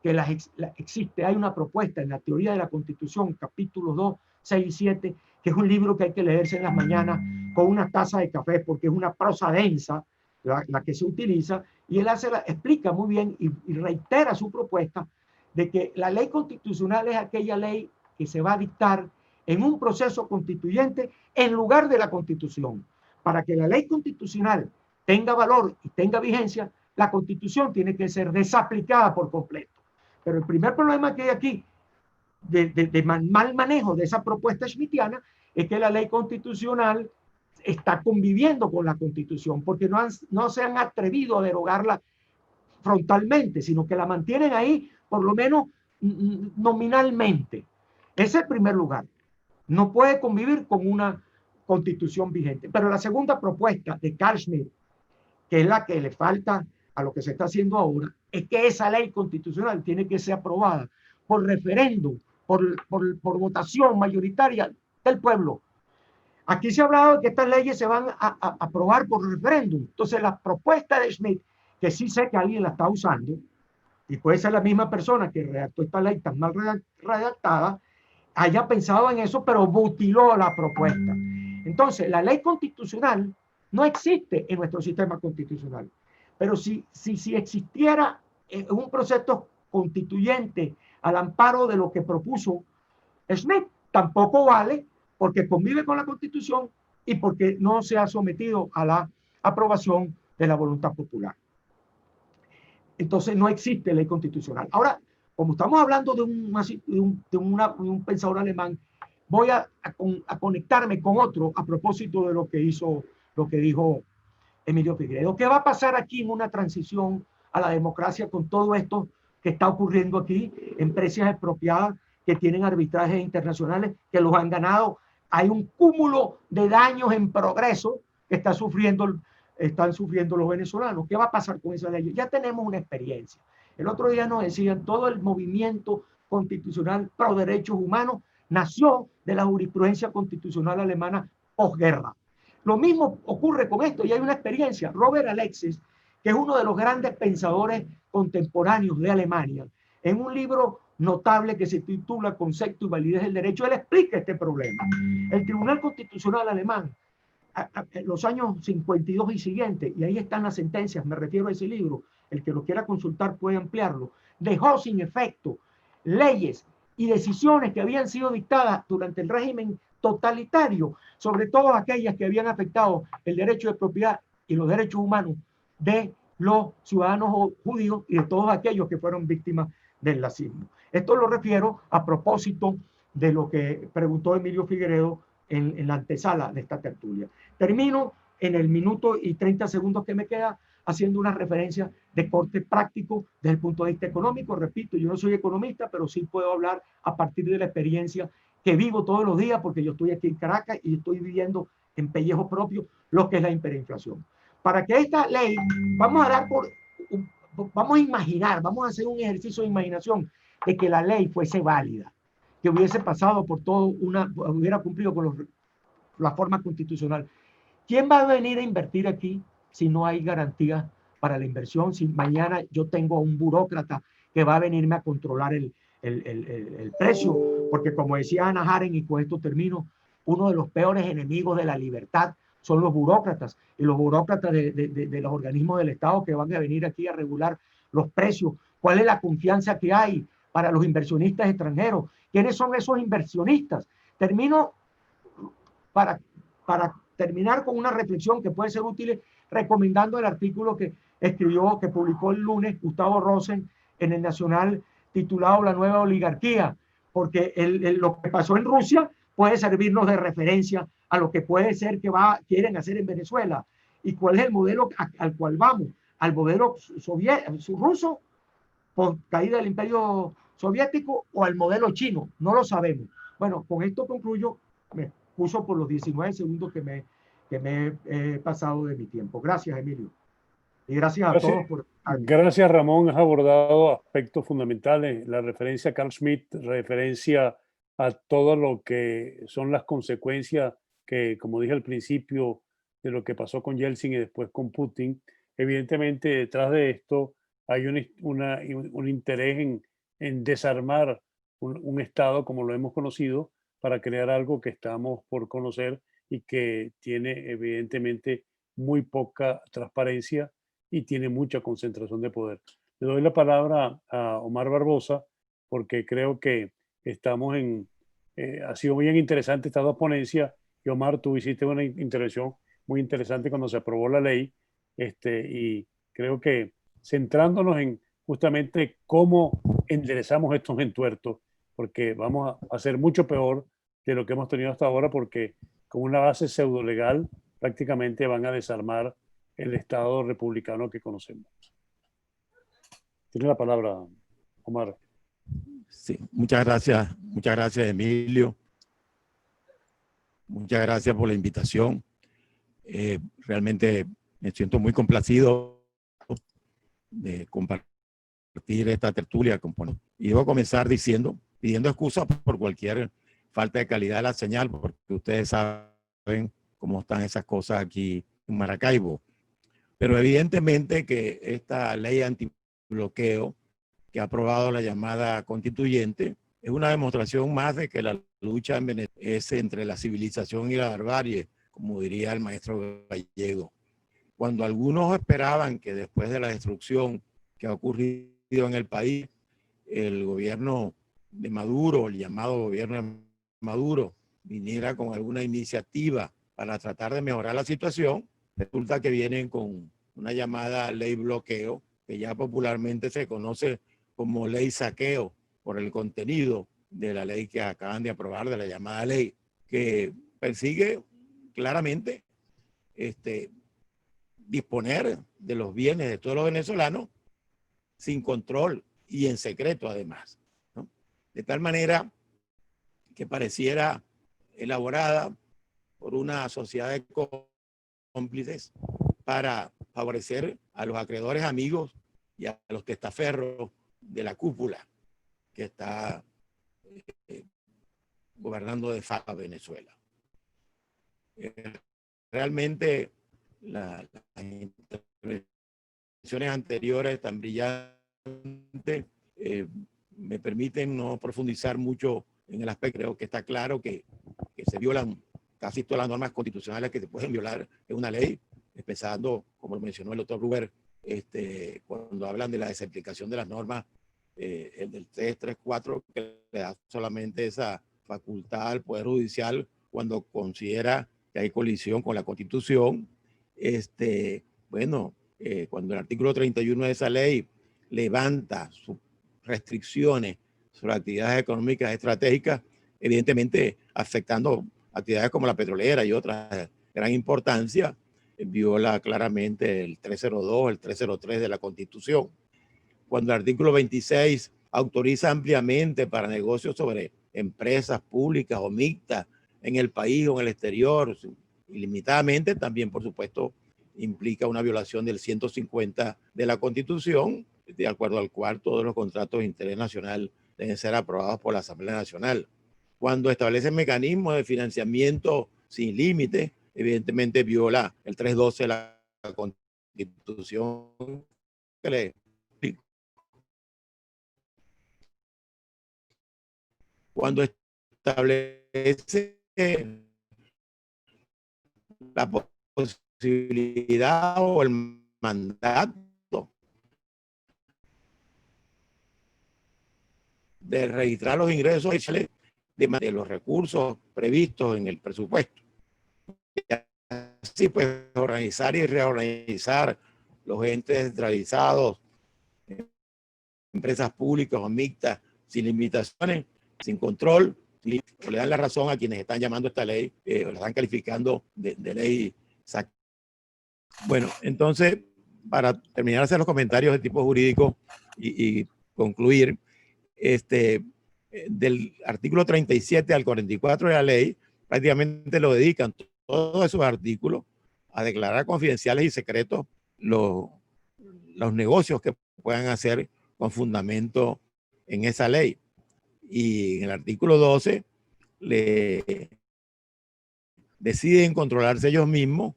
que hay una propuesta en la teoría de la Constitución, capítulos 2, 6 y 7, que es un libro que hay que leerse en las mañanas con una taza de café, porque es una prosa densa la que se utiliza, y él explica muy bien y reitera su propuesta de que la ley constitucional es aquella ley que se va a dictar en un proceso constituyente en lugar de la Constitución. Para que la ley constitucional tenga valor y tenga vigencia, la Constitución tiene que ser desaplicada por completo. Pero el primer problema que hay aquí de mal manejo de esa propuesta schmittiana es que la ley constitucional está conviviendo con la Constitución, porque no se han atrevido a derogarla frontalmente, sino que la mantienen ahí, por lo menos nominalmente. Ese es el primer lugar. No puede convivir con una Constitución vigente. Pero la segunda propuesta de Carl Schmitt, que es la que le falta a lo que se está haciendo ahora, es que esa ley constitucional tiene que ser aprobada por referéndum, por votación mayoritaria del pueblo. Aquí se ha hablado de que estas leyes se van a aprobar por referéndum. Entonces, la propuesta de Schmitt, que sí sé que alguien la está usando, y puede ser la misma persona que redactó esta ley tan mal redactada, haya pensado en eso, pero mutiló la propuesta. Entonces, la ley constitucional no existe en nuestro sistema constitucional. Pero si existiera un proceso constituyente al amparo de lo que propuso Schmitt, tampoco vale, porque convive con la Constitución y porque no se ha sometido a la aprobación de la voluntad popular. Entonces no existe ley constitucional. Ahora, como estamos hablando de un pensador alemán, voy a conectarme con otro a propósito de lo que dijo Emilio Figueredo. ¿Qué va a pasar aquí en una transición a la democracia con todo esto que está ocurriendo aquí? Empresas expropiadas que tienen arbitrajes internacionales que los han ganado. Hay un cúmulo de daños en progreso que están sufriendo los venezolanos. ¿Qué va a pasar con esa ley? Ya tenemos una experiencia. El otro día nos decían, todo el movimiento constitucional pro derechos humanos nació de la jurisprudencia constitucional alemana posguerra. Lo mismo ocurre con esto, y hay una experiencia. Robert Alexis, que es uno de los grandes pensadores contemporáneos de Alemania, en un libro notable que se titula Concepto y validez del derecho, él explica este problema. El Tribunal Constitucional alemán, en los años 52 y siguientes, y ahí están las sentencias, me refiero a ese libro, el que lo quiera consultar puede ampliarlo, dejó sin efecto leyes y decisiones que habían sido dictadas durante el régimen totalitario, sobre todo aquellas que habían afectado el derecho de propiedad y los derechos humanos de los ciudadanos judíos y de todos aquellos que fueron víctimas del nazismo. Esto lo refiero a propósito de lo que preguntó Emilio Figueredo en la antesala de esta tertulia. Termino en el minuto y 30 segundos que me queda haciendo una referencia de corte práctico desde el punto de vista económico. Repito, yo no soy economista, pero sí puedo hablar a partir de la experiencia que vivo todos los días, porque yo estoy aquí en Caracas y estoy viviendo en pellejo propio lo que es la hiperinflación. Para que esta ley, vamos a imaginar, vamos a hacer un ejercicio de imaginación de que la ley fuese válida, que hubiese pasado por todo hubiera cumplido con la forma constitucional. ¿Quién va a venir a invertir aquí si no hay garantías para la inversión? Si mañana yo tengo un burócrata que va a venirme a controlar el precio, porque como decía Ana Haren, y con esto termino, uno de los peores enemigos de la libertad son los burócratas, y los burócratas de los organismos del Estado que van a venir aquí a regular los precios. ¿Cuál es la confianza que hay para los inversionistas extranjeros? ¿Quiénes son esos inversionistas? Termino para terminar con una reflexión que puede ser útil, recomendando el artículo que escribió, que publicó el lunes Gustavo Rosen en el Nacional, titulado La nueva oligarquía, porque lo que pasó en Rusia puede servirnos de referencia a lo que puede ser que quieren hacer en Venezuela. ¿Y cuál es el modelo al cual vamos? ¿Al modelo ruso por caída del imperio soviético o al modelo chino? No lo sabemos. Bueno, con esto concluyo. Me puso por los 19 segundos que me he pasado de mi tiempo. Gracias, Emilio. Y gracias a todos por... Gracias, Ramón. Has abordado aspectos fundamentales. La referencia a Carl Schmitt, referencia a todo lo que son las consecuencias que, como dije al principio, de lo que pasó con Yeltsin y después con Putin. Evidentemente, detrás de esto hay un interés en desarmar un Estado como lo hemos conocido para crear algo que estamos por conocer y que tiene evidentemente muy poca transparencia y tiene mucha concentración de poder. Le doy la palabra a Omar Barbosa porque creo que estamos ha sido bien interesante estas dos ponencias y Omar, tú hiciste una intervención muy interesante cuando se aprobó la ley y creo que centrándonos en justamente cómo enderezamos estos entuertos, porque vamos a hacer mucho peor de lo que hemos tenido hasta ahora, porque con una base pseudo legal prácticamente van a desarmar el Estado republicano que conocemos. Tiene la palabra, Omar. Sí, muchas gracias, Emilio. Muchas gracias por la invitación. Realmente me siento muy complacido de compartir esta tertulia. Y debo comenzar pidiendo excusas por cualquier falta de calidad de la señal, porque ustedes saben cómo están esas cosas aquí en Maracaibo. Pero evidentemente que esta ley antibloqueo que ha aprobado la llamada constituyente es una demostración más de que la lucha en Venezuela es entre la civilización y la barbarie, como diría el maestro Gallego. Cuando algunos esperaban que después de la destrucción que ha ocurrido en el país, el gobierno de Maduro, el llamado gobierno de Maduro, viniera con alguna iniciativa para tratar de mejorar la situación, resulta que vienen con una llamada ley bloqueo, que ya popularmente se conoce como ley saqueo, por el contenido de la ley que acaban de aprobar, de la llamada ley, que persigue claramente disponer de los bienes de todos los venezolanos sin control y en secreto además, ¿no? De tal manera que pareciera elaborada por una sociedad de cómplices para favorecer a los acreedores amigos y a los testaferros de la cúpula que está gobernando de facto a Venezuela. Realmente las intervenciones anteriores tan brillantes me permiten no profundizar mucho en el aspecto. Creo que está claro que se violan casi todas las normas constitucionales que se pueden violar en una ley, empezando, como lo mencionó el doctor Ruber, cuando hablan de la desaplicación de las normas, el del 334, que le da solamente esa facultad al Poder Judicial cuando considera que hay colisión con la Constitución. Bueno, cuando el artículo 31 de esa ley levanta sus restricciones sobre actividades económicas estratégicas, evidentemente afectando actividades como la petrolera y otras de gran importancia, viola claramente el 302, el 303 de la Constitución. Cuando el artículo 26 autoriza ampliamente para negocios sobre empresas públicas o mixtas en el país o en el exterior, ilimitadamente, también, por supuesto, implica una violación del 150 de la Constitución, de acuerdo al cual todos los contratos de interés nacional deben ser aprobados por la Asamblea Nacional. Cuando establece mecanismos de financiamiento sin límite, evidentemente viola el 312 de la Constitución. Cuando establece la posibilidad o el mandato de registrar los ingresos de los recursos previstos en el presupuesto. Y así pues organizar y reorganizar los entes descentralizados, empresas públicas o mixtas, sin limitaciones, sin control, le dan la razón a quienes están llamando esta ley, la están calificando de ley. Bueno, entonces, para terminar de hacer los comentarios de tipo jurídico y concluir, del artículo 37 al 44 de la ley, prácticamente lo dedican todos esos artículos a declarar confidenciales y secretos los negocios que puedan hacer con fundamento en esa ley. Y en el artículo 12 deciden controlarse ellos mismos,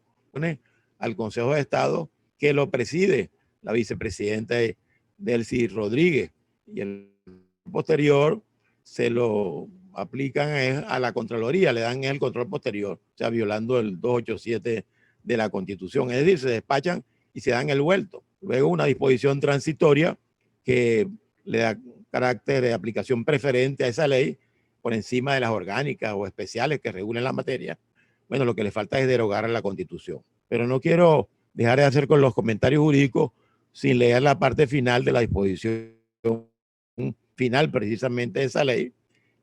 al Consejo de Estado, que lo preside la vicepresidenta Delcy Rodríguez, y el posterior se lo aplican a la Contraloría, le dan el control posterior, o sea, violando el 287 de la Constitución, es decir, se despachan y se dan el vuelto. Luego una disposición transitoria que le da carácter de aplicación preferente a esa ley por encima de las orgánicas o especiales que regulen la materia. Bueno, lo que le falta es derogar a la Constitución. Pero no quiero dejar de hacer con los comentarios jurídicos sin leer la parte final de la disposición final precisamente de esa ley,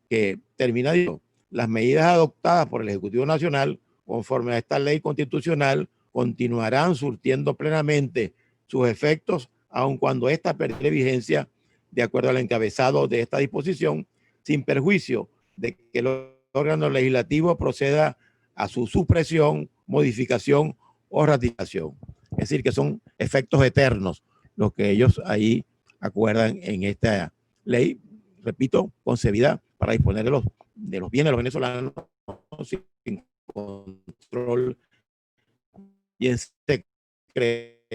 que termina diciendo: las medidas adoptadas por el Ejecutivo Nacional conforme a esta ley constitucional continuarán surtiendo plenamente sus efectos, aun cuando ésta perdiere vigencia de acuerdo al encabezado de esta disposición, sin perjuicio de que el órgano legislativo proceda a su supresión, modificación o ratificación. Es decir, que son efectos eternos los que ellos ahí acuerdan en esta ley, repito, concebida para disponer de los bienes de los venezolanos sin control y en secreto,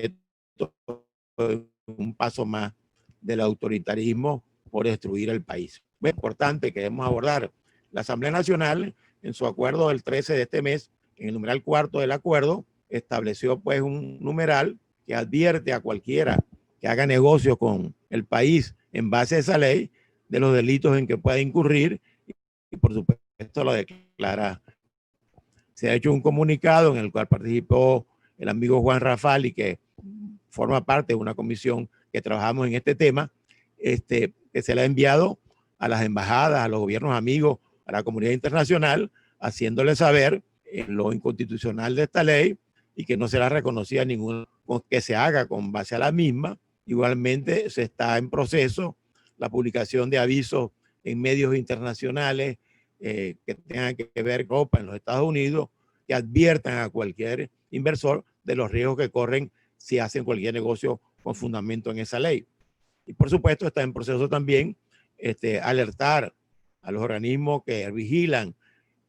un paso más del autoritarismo por destruir el país. Es importante que debemos abordar. La Asamblea Nacional, en su acuerdo del 13 de este mes, en el numeral 4 del acuerdo, estableció pues un numeral que advierte a cualquiera que haga negocio con el país en base a esa ley de los delitos en que pueda incurrir, y por supuesto lo declara. Se ha hecho un comunicado en el cual participó el amigo Juan Rafal y que forma parte de una comisión que trabajamos en este tema, que se le ha enviado a las embajadas, a los gobiernos amigos, a la comunidad internacional, haciéndole saber lo inconstitucional de esta ley y que no será reconocida ninguna que se haga con base a la misma. Igualmente se está en proceso la publicación de avisos en medios internacionales que tengan que ver con Europa en los Estados Unidos, que adviertan a cualquier inversor de los riesgos que corren si hacen cualquier negocio con fundamento en esa ley. Y por supuesto está en proceso también alertar a los organismos que vigilan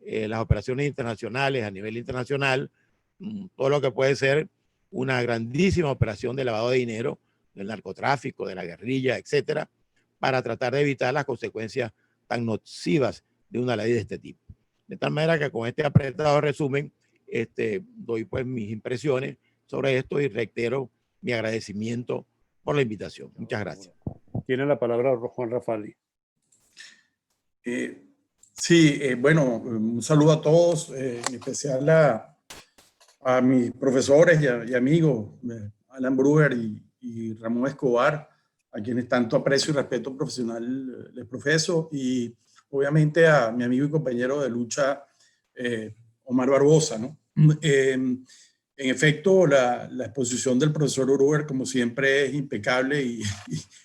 las operaciones internacionales a nivel internacional, todo lo que puede ser una grandísima operación de lavado de dinero, del narcotráfico, de la guerrilla, etcétera, para tratar de evitar las consecuencias tan nocivas de una ley de este tipo. De tal manera que con este apretado resumen, doy pues mis impresiones sobre esto y reitero mi agradecimiento por la invitación. Muchas gracias. Tiene la palabra Juan Rafali. Bueno, un saludo a todos, en especial a mis profesores y amigos, Alan Brewer y Ramón Escobar, a quienes tanto aprecio y respeto profesional les profeso, y obviamente a mi amigo y compañero de lucha, Omar Barbosa, ¿no? En efecto, la exposición del profesor Brewer, como siempre, es impecable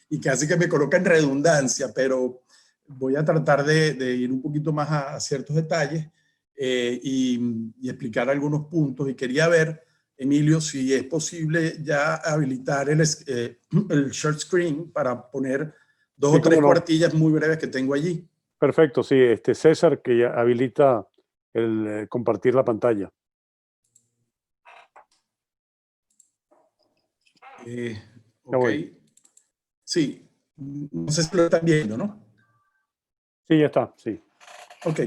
y casi que me coloca en redundancia, pero voy a tratar de ir un poquito más a ciertos detalles y explicar algunos puntos. Y quería ver, Emilio, si es posible ya habilitar el short screen para poner dos o tres cuartillas muy breves que tengo allí. Perfecto, sí. César, que ya habilita el compartir la pantalla. Ok. Sí, no sé si lo están viendo, ¿no? Sí, ya está, sí. Ok.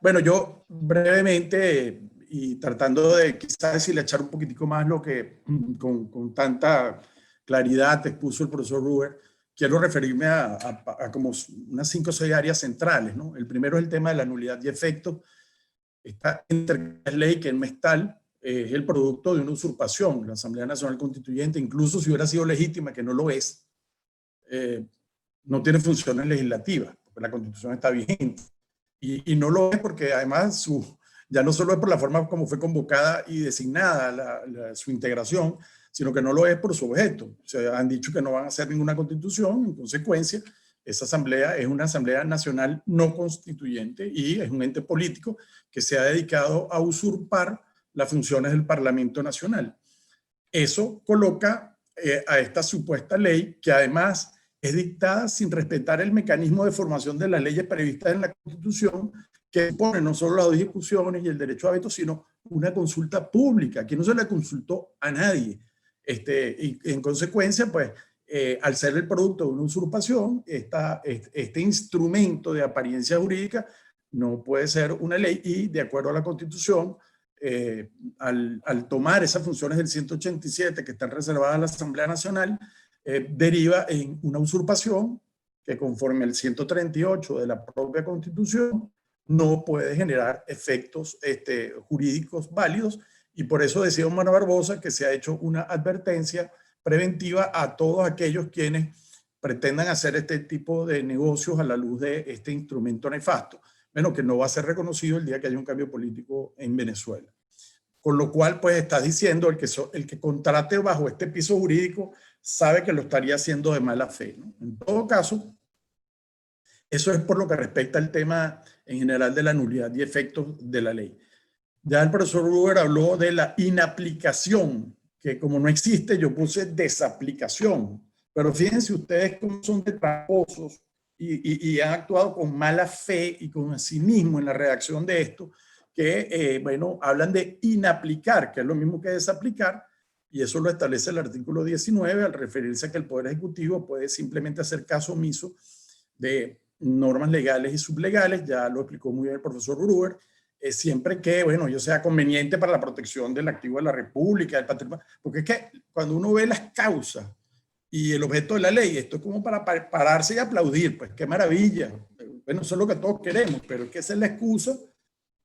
Bueno, yo brevemente y tratando de quizás deshilachar un poquitico más lo que con tanta claridad expuso el profesor Brewer, quiero referirme a como unas 5 o 6 áreas centrales, ¿no? El primero es el tema de la nulidad y efecto. Esta ley que no es tal, es el producto de una usurpación. La Asamblea Nacional Constituyente, incluso si hubiera sido legítima, que no lo es, no tiene funciones legislativas, porque la Constitución está vigente. Y no lo es porque además ya no solo es por la forma como fue convocada y designada su integración, sino que no lo es por su objeto. O sea, han dicho que no van a hacer ninguna constitución, en consecuencia, esa asamblea es una asamblea nacional no constituyente y es un ente político que se ha dedicado a usurpar las funciones del Parlamento Nacional. Eso coloca a esta supuesta ley, que además es dictada sin respetar el mecanismo de formación de las leyes previstas en la Constitución, que pone no solo las discusiones y el derecho a veto, sino una consulta pública, que no se le consultó a nadie. Y en consecuencia, pues, al ser el producto de una usurpación, este instrumento de apariencia jurídica no puede ser una ley y, de acuerdo a la Constitución, al tomar esas funciones del 187 que están reservadas a la Asamblea Nacional, deriva en una usurpación que, conforme al 138 de la propia Constitución, no puede generar efectos jurídicos válidos, y por eso decía Omar Barbosa que se ha hecho una advertencia preventiva a todos aquellos quienes pretendan hacer este tipo de negocios a la luz de este instrumento nefasto. Bueno, que no va a ser reconocido el día que haya un cambio político en Venezuela. Con lo cual, pues, estás diciendo el que contrate bajo este piso jurídico sabe que lo estaría haciendo de mala fe, ¿no? En todo caso, eso es por lo que respecta al tema en general de la nulidad y efectos de la ley. Ya el profesor Brewer habló de la inaplicación, que como no existe, yo puse desaplicación. Pero fíjense ustedes cómo son de tramposos y han actuado con mala fe y con cinismo en la redacción de esto, que, bueno, hablan de inaplicar, que es lo mismo que desaplicar, y eso lo establece el artículo 19 al referirse a que el Poder Ejecutivo puede simplemente hacer caso omiso de normas legales y sublegales. Ya lo explicó muy bien el profesor Brewer, siempre que, bueno, ello sea conveniente para la protección del activo de la República, del patrimonio, porque es que cuando uno ve las causas y el objeto de la ley, esto es como para pararse y aplaudir, pues qué maravilla, bueno, eso es lo que todos queremos, pero es que esa es la excusa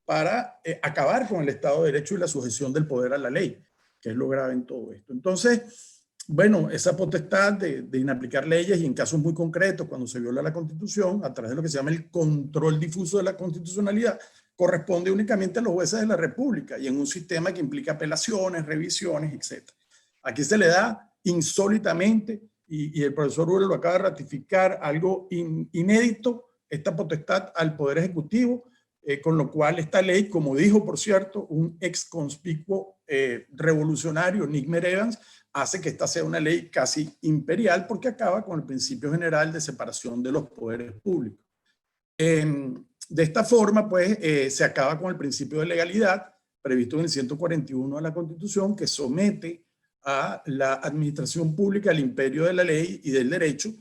para acabar con el Estado de Derecho y la sujeción del poder a la ley, que es lo grave en todo esto. Entonces, bueno, esa potestad de inaplicar leyes y en casos muy concretos, cuando se viola la Constitución, a través de lo que se llama el control difuso de la constitucionalidad, corresponde únicamente a los jueces de la República y en un sistema que implica apelaciones, revisiones, etc. Aquí se le da insólitamente, y el profesor Brewer lo acaba de ratificar, algo inédito, esta potestad al Poder Ejecutivo, con lo cual esta ley, como dijo, por cierto, un ex conspicuo revolucionario, Nick Evans, hace que esta sea una ley casi imperial porque acaba con el principio general de separación de los poderes públicos. De esta forma, pues, se acaba con el principio de legalidad previsto en el 141 de la Constitución, que somete a la administración pública al imperio de la ley y del derecho.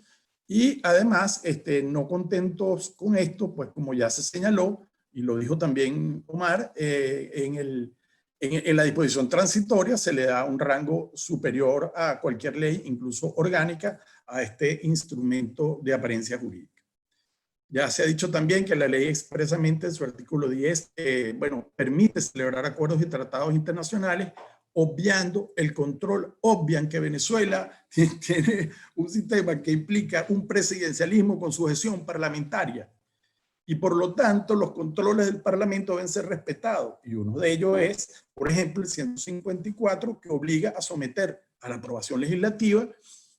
Y además, no contentos con esto, pues como ya se señaló, y lo dijo también Omar, en En la disposición transitoria se le da un rango superior a cualquier ley, incluso orgánica, a este instrumento de apariencia jurídica. Ya se ha dicho también que la ley expresamente en su artículo 10, permite celebrar acuerdos y tratados internacionales, obviando el control. Obvian que Venezuela tiene un sistema que implica un presidencialismo con sujeción parlamentaria. Y por lo tanto, los controles del Parlamento deben ser respetados. Y uno de ellos es, por ejemplo, el 154, que obliga a someter a la aprobación legislativa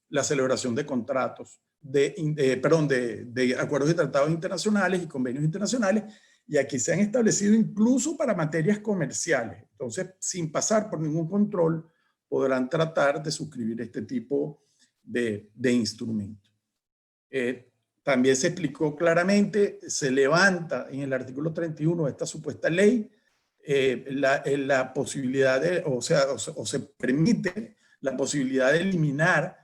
la celebración de contratos, de acuerdos y tratados internacionales y convenios internacionales. Y aquí se han establecido incluso para materias comerciales. Entonces, sin pasar por ningún control, podrán tratar de suscribir este tipo de instrumentos. También se explicó claramente, se levanta en el artículo 31 de esta supuesta ley la posibilidad de, o se permite la posibilidad de eliminar,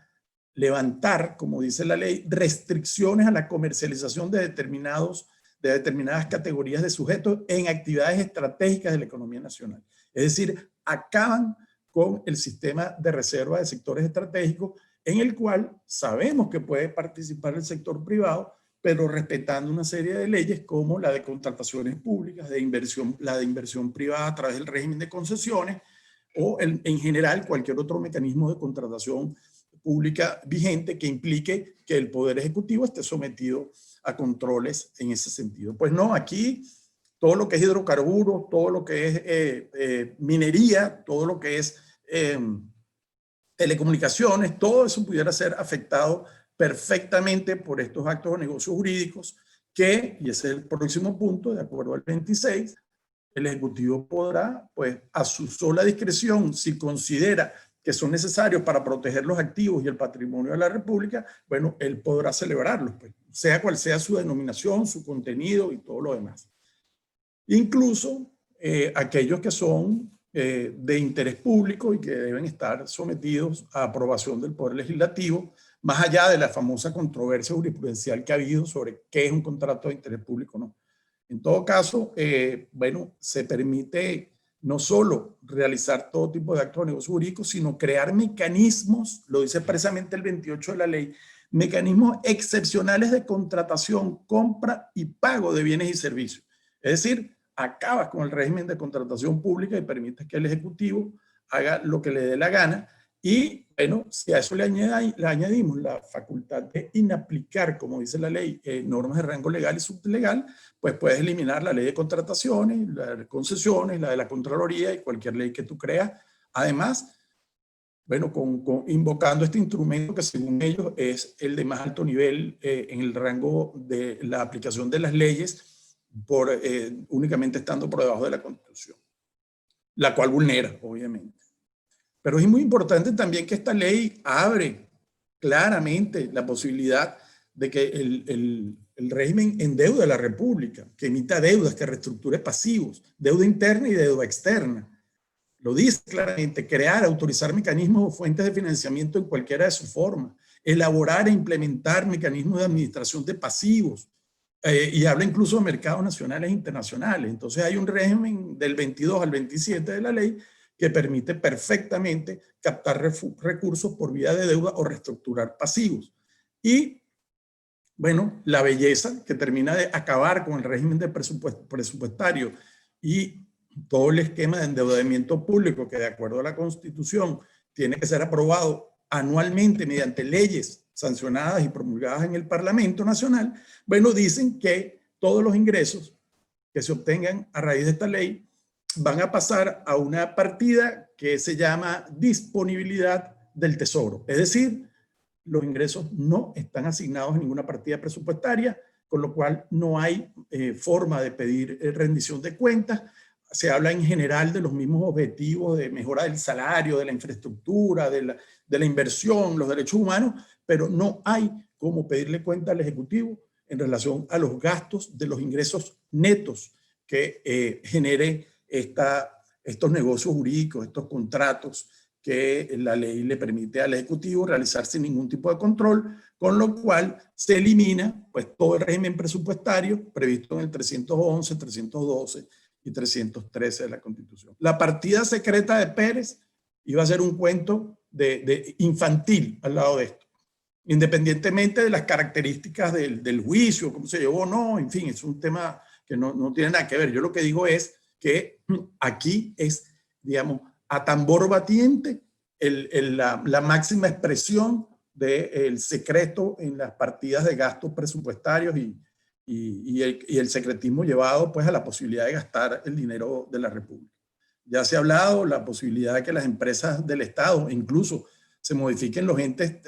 levantar, como dice la ley, restricciones a la comercialización de determinadas categorías de sujetos en actividades estratégicas de la economía nacional. Es decir, acaban con el sistema de reserva de sectores estratégicos, en el cual sabemos que puede participar el sector privado, pero respetando una serie de leyes como la de contrataciones públicas, la de inversión privada a través del régimen de concesiones, o en general cualquier otro mecanismo de contratación pública vigente que implique que el Poder Ejecutivo esté sometido a controles en ese sentido. Pues no, aquí todo lo que es hidrocarburos, todo lo que es minería, todo lo que es telecomunicaciones, todo eso pudiera ser afectado perfectamente por estos actos o negocios jurídicos que, y ese es el próximo punto, de acuerdo al 26, el Ejecutivo podrá, pues, a su sola discreción, si considera que son necesarios para proteger los activos y el patrimonio de la República, bueno, él podrá celebrarlos, pues, sea cual sea su denominación, su contenido y todo lo demás. Incluso aquellos que son de interés público y que deben estar sometidos a aprobación del Poder Legislativo, más allá de la famosa controversia jurisprudencial que ha habido sobre qué es un contrato de interés público o no. En todo caso, se permite no solo realizar todo tipo de actos de negocios jurídicos, sino crear mecanismos, lo dice precisamente el 28 de la ley, mecanismos excepcionales de contratación, compra y pago de bienes y servicios. Es decir, acabas con el régimen de contratación pública y permites que el Ejecutivo haga lo que le dé la gana. Y bueno, si a eso le añadimos la facultad de inaplicar, como dice la ley, normas de rango legal y sublegal, pues puedes eliminar la ley de contrataciones, la de concesiones, la de la Contraloría y cualquier ley que tú creas. Además, bueno, invocando este instrumento que según ellos es el de más alto nivel en el rango de la aplicación de las leyes, únicamente estando por debajo de la Constitución, la cual vulnera, obviamente. Pero es muy importante también que esta ley abre claramente la posibilidad de que el régimen endeude a la República, que emita deudas, que reestructure pasivos, deuda interna y deuda externa. Lo dice claramente, crear, autorizar mecanismos o fuentes de financiamiento en cualquiera de sus formas, elaborar e implementar mecanismos de administración de pasivos, y habla incluso de mercados nacionales e internacionales. Entonces hay un régimen del 22 al 27 de la ley que permite perfectamente captar recursos por vía de deuda o reestructurar pasivos. Y, bueno, la belleza que termina de acabar con el régimen de presupuestario y todo el esquema de endeudamiento público que, de acuerdo a la Constitución, tiene que ser aprobado anualmente mediante leyes sancionadas y promulgadas en el Parlamento Nacional. Bueno, dicen que todos los ingresos que se obtengan a raíz de esta ley van a pasar a una partida que se llama disponibilidad del tesoro. Es decir, los ingresos no están asignados en ninguna partida presupuestaria, con lo cual no hay forma de pedir rendición de cuentas. Se habla en general de los mismos objetivos de mejora del salario, de la infraestructura, de la inversión, los derechos humanos, pero no hay cómo pedirle cuenta al Ejecutivo en relación a los gastos de los ingresos netos que genere estos negocios jurídicos, estos contratos que la ley le permite al Ejecutivo realizar sin ningún tipo de control, con lo cual se elimina pues todo el régimen presupuestario previsto en el 311, 312 y 313 de la Constitución. La partida secreta de Pérez iba a ser un cuento de infantil al lado de esto, independientemente de las características del juicio, cómo se llevó, no, en fin, es un tema que no tiene nada que ver. Yo lo que digo es que aquí es, digamos, a tambor batiente la máxima expresión del secreto en las partidas de gastos presupuestarios y el secretismo llevado pues a la posibilidad de gastar el dinero de la República. Ya se ha hablado la posibilidad de que las empresas del Estado incluso se modifiquen los entes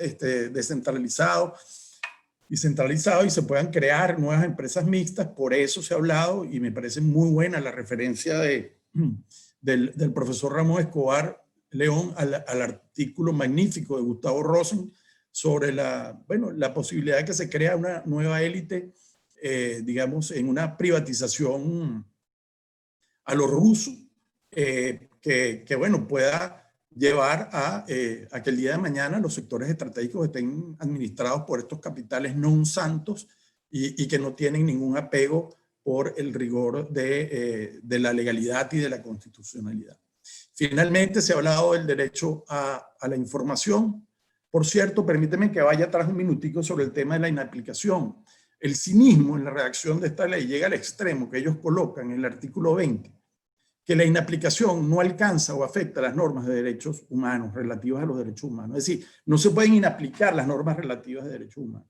descentralizados y centralizados y se puedan crear nuevas empresas mixtas. Por eso se ha hablado y me parece muy buena la referencia del profesor Ramón Escobar León al artículo magnífico de Gustavo Rosen sobre la posibilidad de que se crea una nueva élite, digamos, en una privatización a lo ruso, que pueda llevar a que el día de mañana los sectores estratégicos estén administrados por estos capitales non santos y que no tienen ningún apego por el rigor de la legalidad y de la constitucionalidad. Finalmente, se ha hablado del derecho a la información. Por cierto, permíteme que vaya atrás un minutico sobre el tema de la inaplicación. El cinismo en la redacción de esta ley llega al extremo que ellos colocan en el artículo 20, que la inaplicación no alcanza o afecta las normas de derechos humanos, relativas a los derechos humanos. Es decir, no se pueden inaplicar las normas relativas de derechos humanos.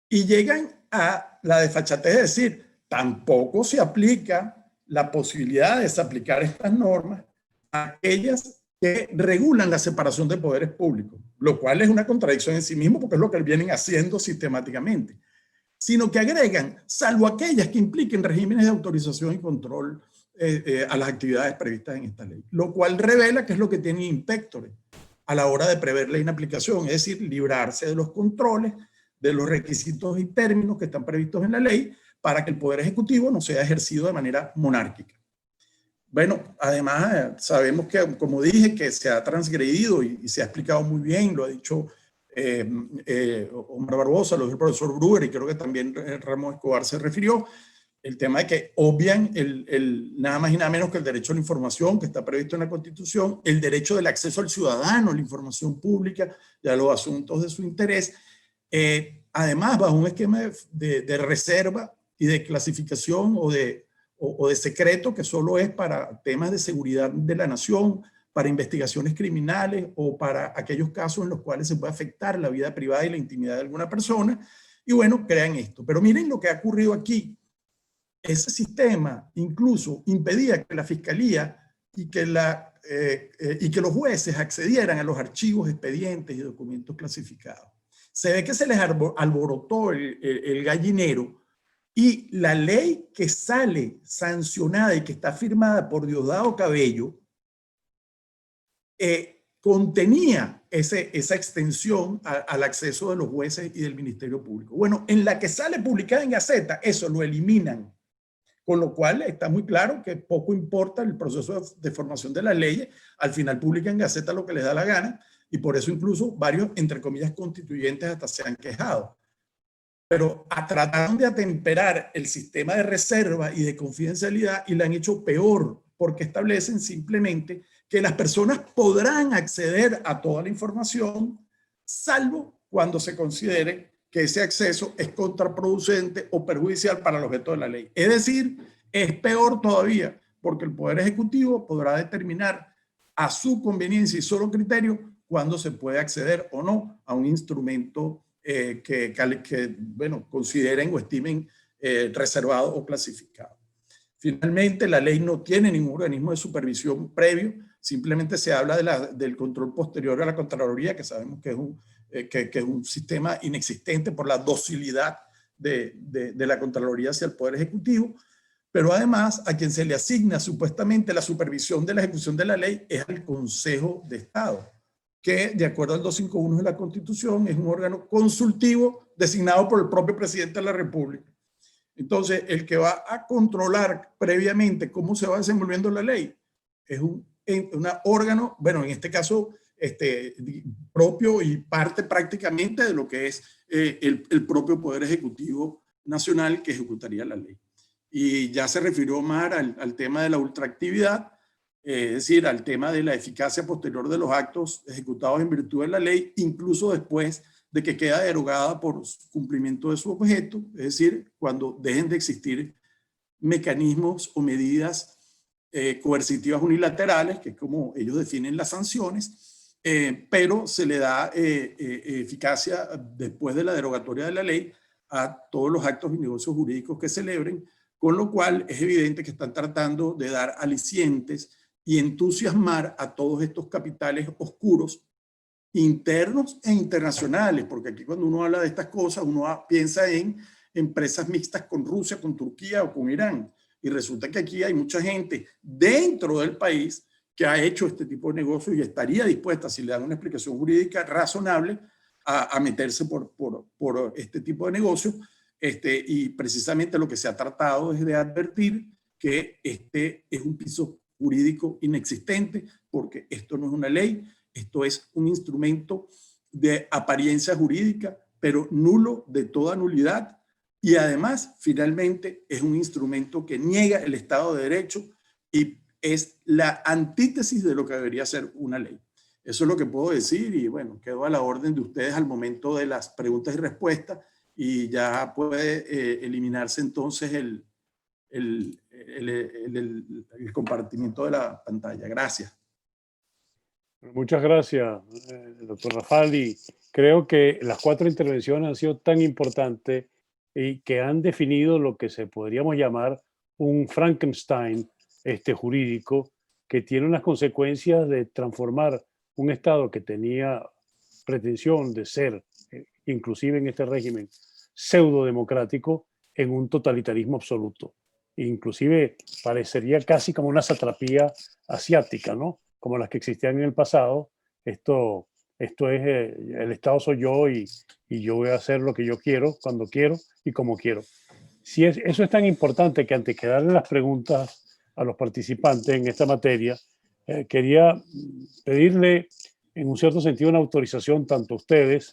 Y llegan a la desfachatez de decir, tampoco se aplica la posibilidad de desaplicar estas normas a aquellas que regulan la separación de poderes públicos, lo cual es una contradicción en sí mismo porque es lo que vienen haciendo sistemáticamente, sino que agregan, salvo aquellas que impliquen regímenes de autorización y control a las actividades previstas en esta ley, lo cual revela que es lo que tiene Inspectore a la hora de prever la inaplicación, es decir, librarse de los controles, de los requisitos y términos que están previstos en la ley para que el Poder Ejecutivo no sea ejercido de manera monárquica. Bueno, además sabemos que, como dije, que se ha transgredido y se ha explicado muy bien, lo ha dicho Omar Barbosa, lo dijo el profesor Brewer y creo que también Ramón Escobar se refirió, el tema de que obvian nada más y nada menos que el derecho a la información que está previsto en la Constitución, el derecho del acceso al ciudadano a la información pública y a los asuntos de su interés, además bajo un esquema de reserva y de clasificación o de secreto que solo es para temas de seguridad de la nación, para investigaciones criminales o para aquellos casos en los cuales se puede afectar la vida privada y la intimidad de alguna persona. Y bueno, crean esto. Pero miren lo que ha ocurrido aquí. Ese sistema incluso impedía que la fiscalía y que los jueces accedieran a los archivos, expedientes y documentos clasificados. Se ve que se les alborotó el gallinero y la ley que sale sancionada y que está firmada por Diosdado Cabello contenía esa extensión al acceso de los jueces y del Ministerio Público. Bueno, en la que sale publicada en Gaceta, eso lo eliminan. Con lo cual está muy claro que poco importa el proceso de formación de las leyes, al final publican en Gaceta lo que les da la gana y por eso incluso varios, entre comillas, constituyentes hasta se han quejado. Pero trataron de atemperar el sistema de reserva y de confidencialidad y lo han hecho peor porque establecen simplemente que las personas podrán acceder a toda la información salvo cuando se considere que ese acceso es contraproducente o perjudicial para el objeto de la ley. Es decir, es peor todavía, porque el Poder Ejecutivo podrá determinar a su conveniencia y solo criterio cuándo se puede acceder o no a un instrumento que consideren o estimen reservado o clasificado. Finalmente, la ley no tiene ningún organismo de supervisión previo, simplemente se habla del control posterior a la Contraloría, que sabemos que es un sistema inexistente por la docilidad de la Contraloría hacia el Poder Ejecutivo, pero además a quien se le asigna supuestamente la supervisión de la ejecución de la ley es al Consejo de Estado, que de acuerdo al 251 de la Constitución es un órgano consultivo designado por el propio presidente de la República. Entonces, el que va a controlar previamente cómo se va desenvolviendo la ley es un órgano, bueno, en este caso, propio y parte prácticamente de lo que es el propio Poder Ejecutivo Nacional que ejecutaría la ley. y ya se refirió Omar al tema de la ultraactividad, es decir, al tema de la eficacia posterior de los actos ejecutados en virtud de la ley, incluso después de que queda derogada por cumplimiento de su objeto, es decir, cuando dejen de existir mecanismos o medidas coercitivas unilaterales, que es como ellos definen las sanciones, pero se le da eficacia después de la derogatoria de la ley a todos los actos y negocios jurídicos que celebren, con lo cual es evidente que están tratando de dar alicientes y entusiasmar a todos estos capitales oscuros internos e internacionales, porque aquí cuando uno habla de estas cosas, uno piensa en empresas mixtas con Rusia, con Turquía o con Irán. Y resulta que aquí hay mucha gente dentro del país que ha hecho este tipo de negocios y estaría dispuesta, si le dan una explicación jurídica razonable, a meterse por este tipo de negocios. Y precisamente lo que se ha tratado es de advertir que este es un piso jurídico inexistente, porque esto no es una ley, esto es un instrumento de apariencia jurídica, pero nulo de toda nulidad. Y además, finalmente, es un instrumento que niega el Estado de Derecho y es la antítesis de lo que debería ser una ley. Eso es lo que puedo decir y bueno, quedo a la orden de ustedes al momento de las preguntas y respuestas y ya puede eliminarse entonces el compartimiento de la pantalla. Gracias. Muchas gracias, doctor Rafali. Creo que las 4 intervenciones han sido tan importantes y que han definido lo que se podríamos llamar un Frankenstein jurídico, que tiene unas consecuencias de transformar un Estado que tenía pretensión de ser, inclusive en este régimen, pseudo democrático, en un totalitarismo absoluto. Inclusive parecería casi como una satrapía asiática, ¿no? Como las que existían en el pasado. Esto es, el Estado soy yo y yo voy a hacer lo que yo quiero, cuando quiero y como quiero. Eso es tan importante que antes que darle las preguntas a los participantes en esta materia, quería pedirle en un cierto sentido una autorización tanto a ustedes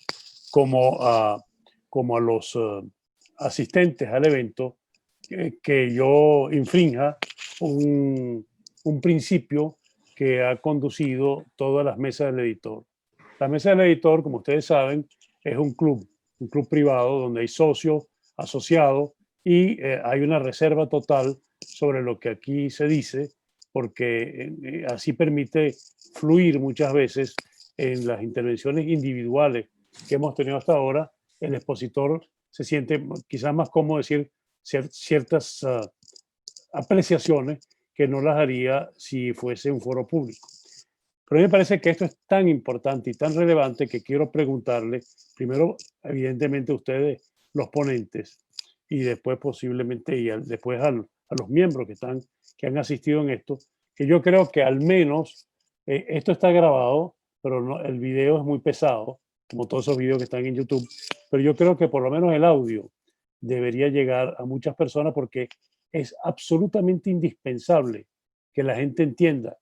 como a los asistentes al evento, que yo infrinja un principio que ha conducido todas las mesas del editor. La mesa del editor, como ustedes saben, es un club privado donde hay socios, asociados y hay una reserva total sobre lo que aquí se dice, porque así permite fluir muchas veces en las intervenciones individuales que hemos tenido hasta ahora. El expositor se siente quizás más cómodo decir ciertas apreciaciones que no las haría si fuese un foro público. Pero a mí me parece que esto es tan importante y tan relevante que quiero preguntarle, primero, evidentemente, a ustedes, los ponentes, y después posiblemente, después a los miembros que han asistido en esto, que yo creo que al menos esto está grabado, pero no, el video es muy pesado, como todos esos videos que están en YouTube, pero yo creo que por lo menos el audio debería llegar a muchas personas porque es absolutamente indispensable que la gente entienda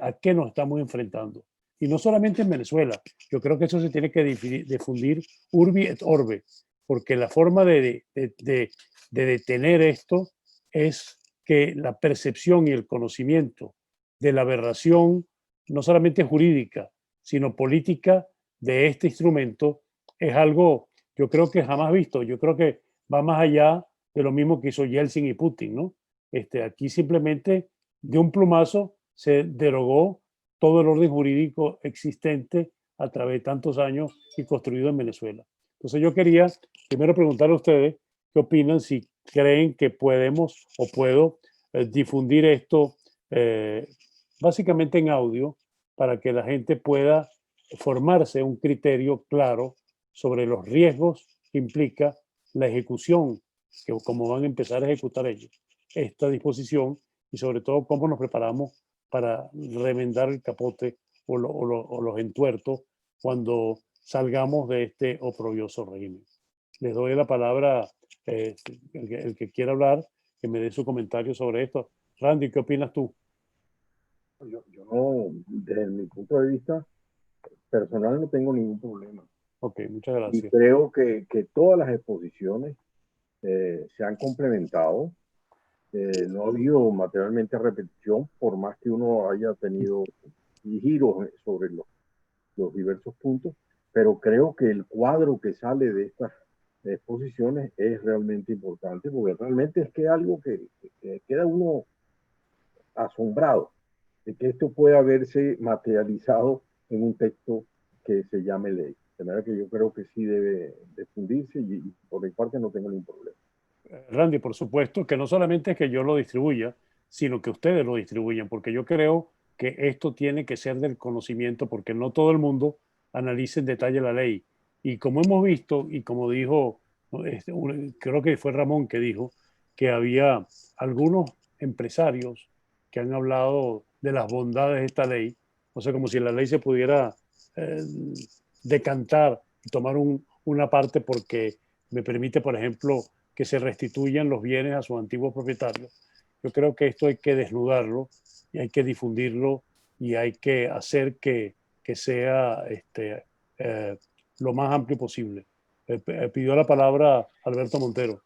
a qué nos estamos enfrentando. Y no solamente en Venezuela, yo creo que eso se tiene que difundir urbi et orbe, porque la forma de detener esto es que la percepción y el conocimiento de la aberración, no solamente jurídica, sino política de este instrumento, es algo, yo creo que jamás visto. Yo creo que va más allá de lo mismo que hizo Yeltsin y Putin, ¿no? Aquí simplemente de un plumazo se derogó todo el orden jurídico existente a través de tantos años y construido en Venezuela. Entonces yo quería primero preguntarle a ustedes qué opinan, si creen que podemos o puedo difundir esto básicamente en audio para que la gente pueda formarse un criterio claro sobre los riesgos que implica la ejecución, que cómo van a empezar a ejecutar ellos esta disposición y sobre todo cómo nos preparamos para remendar el capote o los entuertos cuando salgamos de este oprobioso régimen. Les doy la palabra, el que quiera hablar, que me dé su comentario sobre esto. Randy, ¿qué opinas tú? Yo no, desde mi punto de vista personal, no tengo ningún problema. Ok, muchas Y gracias. creo que todas las exposiciones se han complementado No ha habido materialmente repetición, por más que uno haya tenido giros sobre los diversos puntos, pero creo que el cuadro que sale de estas exposiciones es realmente importante, porque realmente es que algo que queda uno asombrado de que esto pueda verse materializado en un texto que se llame ley. De manera que yo creo que sí debe difundirse y por mi parte no tengo ningún problema. Randy, por supuesto que no solamente es que yo lo distribuya, sino que ustedes lo distribuyan, porque yo creo que esto tiene que ser del conocimiento, porque no todo el mundo analiza en detalle la ley. Y como hemos visto, y como dijo, creo que fue Ramón que dijo, que había algunos empresarios que han hablado de las bondades de esta ley, o sea, como si la ley se pudiera eh, decantar y tomar una parte porque me permite, por ejemplo, que se restituyan los bienes a sus antiguos propietarios. Yo creo que esto hay que desnudarlo y hay que difundirlo y hay que hacer que sea lo más amplio posible. Pidió la palabra Alberto Montero.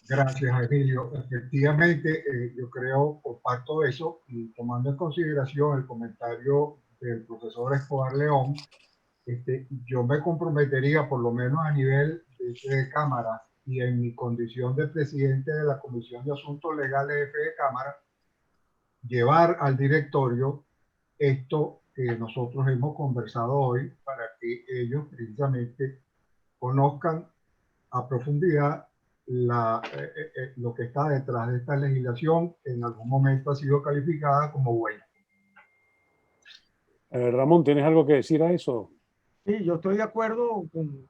Gracias, Emilio. Efectivamente, yo creo, comparto eso y tomando en consideración el comentario del profesor Escobar León, yo me comprometería, por lo menos a nivel de Cámara y en mi condición de presidente de la Comisión de Asuntos Legales de Fede Cámara, llevar al directorio esto que nosotros hemos conversado hoy para que ellos precisamente conozcan a profundidad lo que está detrás de esta legislación, que en algún momento ha sido calificada como buena. Ramón, ¿tienes algo que decir a eso? Sí, yo estoy de acuerdo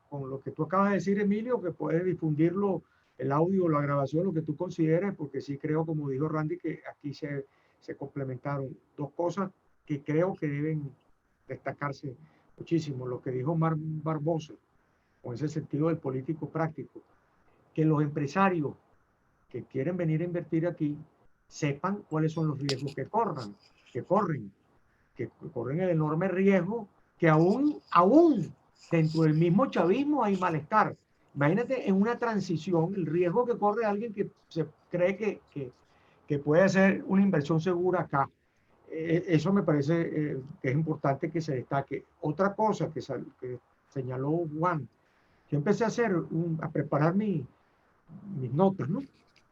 con lo que tú acabas de decir, Emilio, que puedes difundirlo, el audio, la grabación, lo que tú consideres, porque sí creo, como dijo Randy, que aquí se complementaron dos cosas que creo que deben destacarse muchísimo. Lo que dijo Mar Barbosa, con ese sentido del político práctico, que los empresarios que quieren venir a invertir aquí sepan cuáles son los riesgos que corren, que corren el enorme riesgo que aún dentro del mismo chavismo hay malestar. Imagínate en una transición el riesgo que corre alguien que se cree que puede hacer una inversión segura acá. Eso me parece que es importante que se destaque. Otra cosa que señaló Juan, yo empecé a preparar mis notas, ¿no?,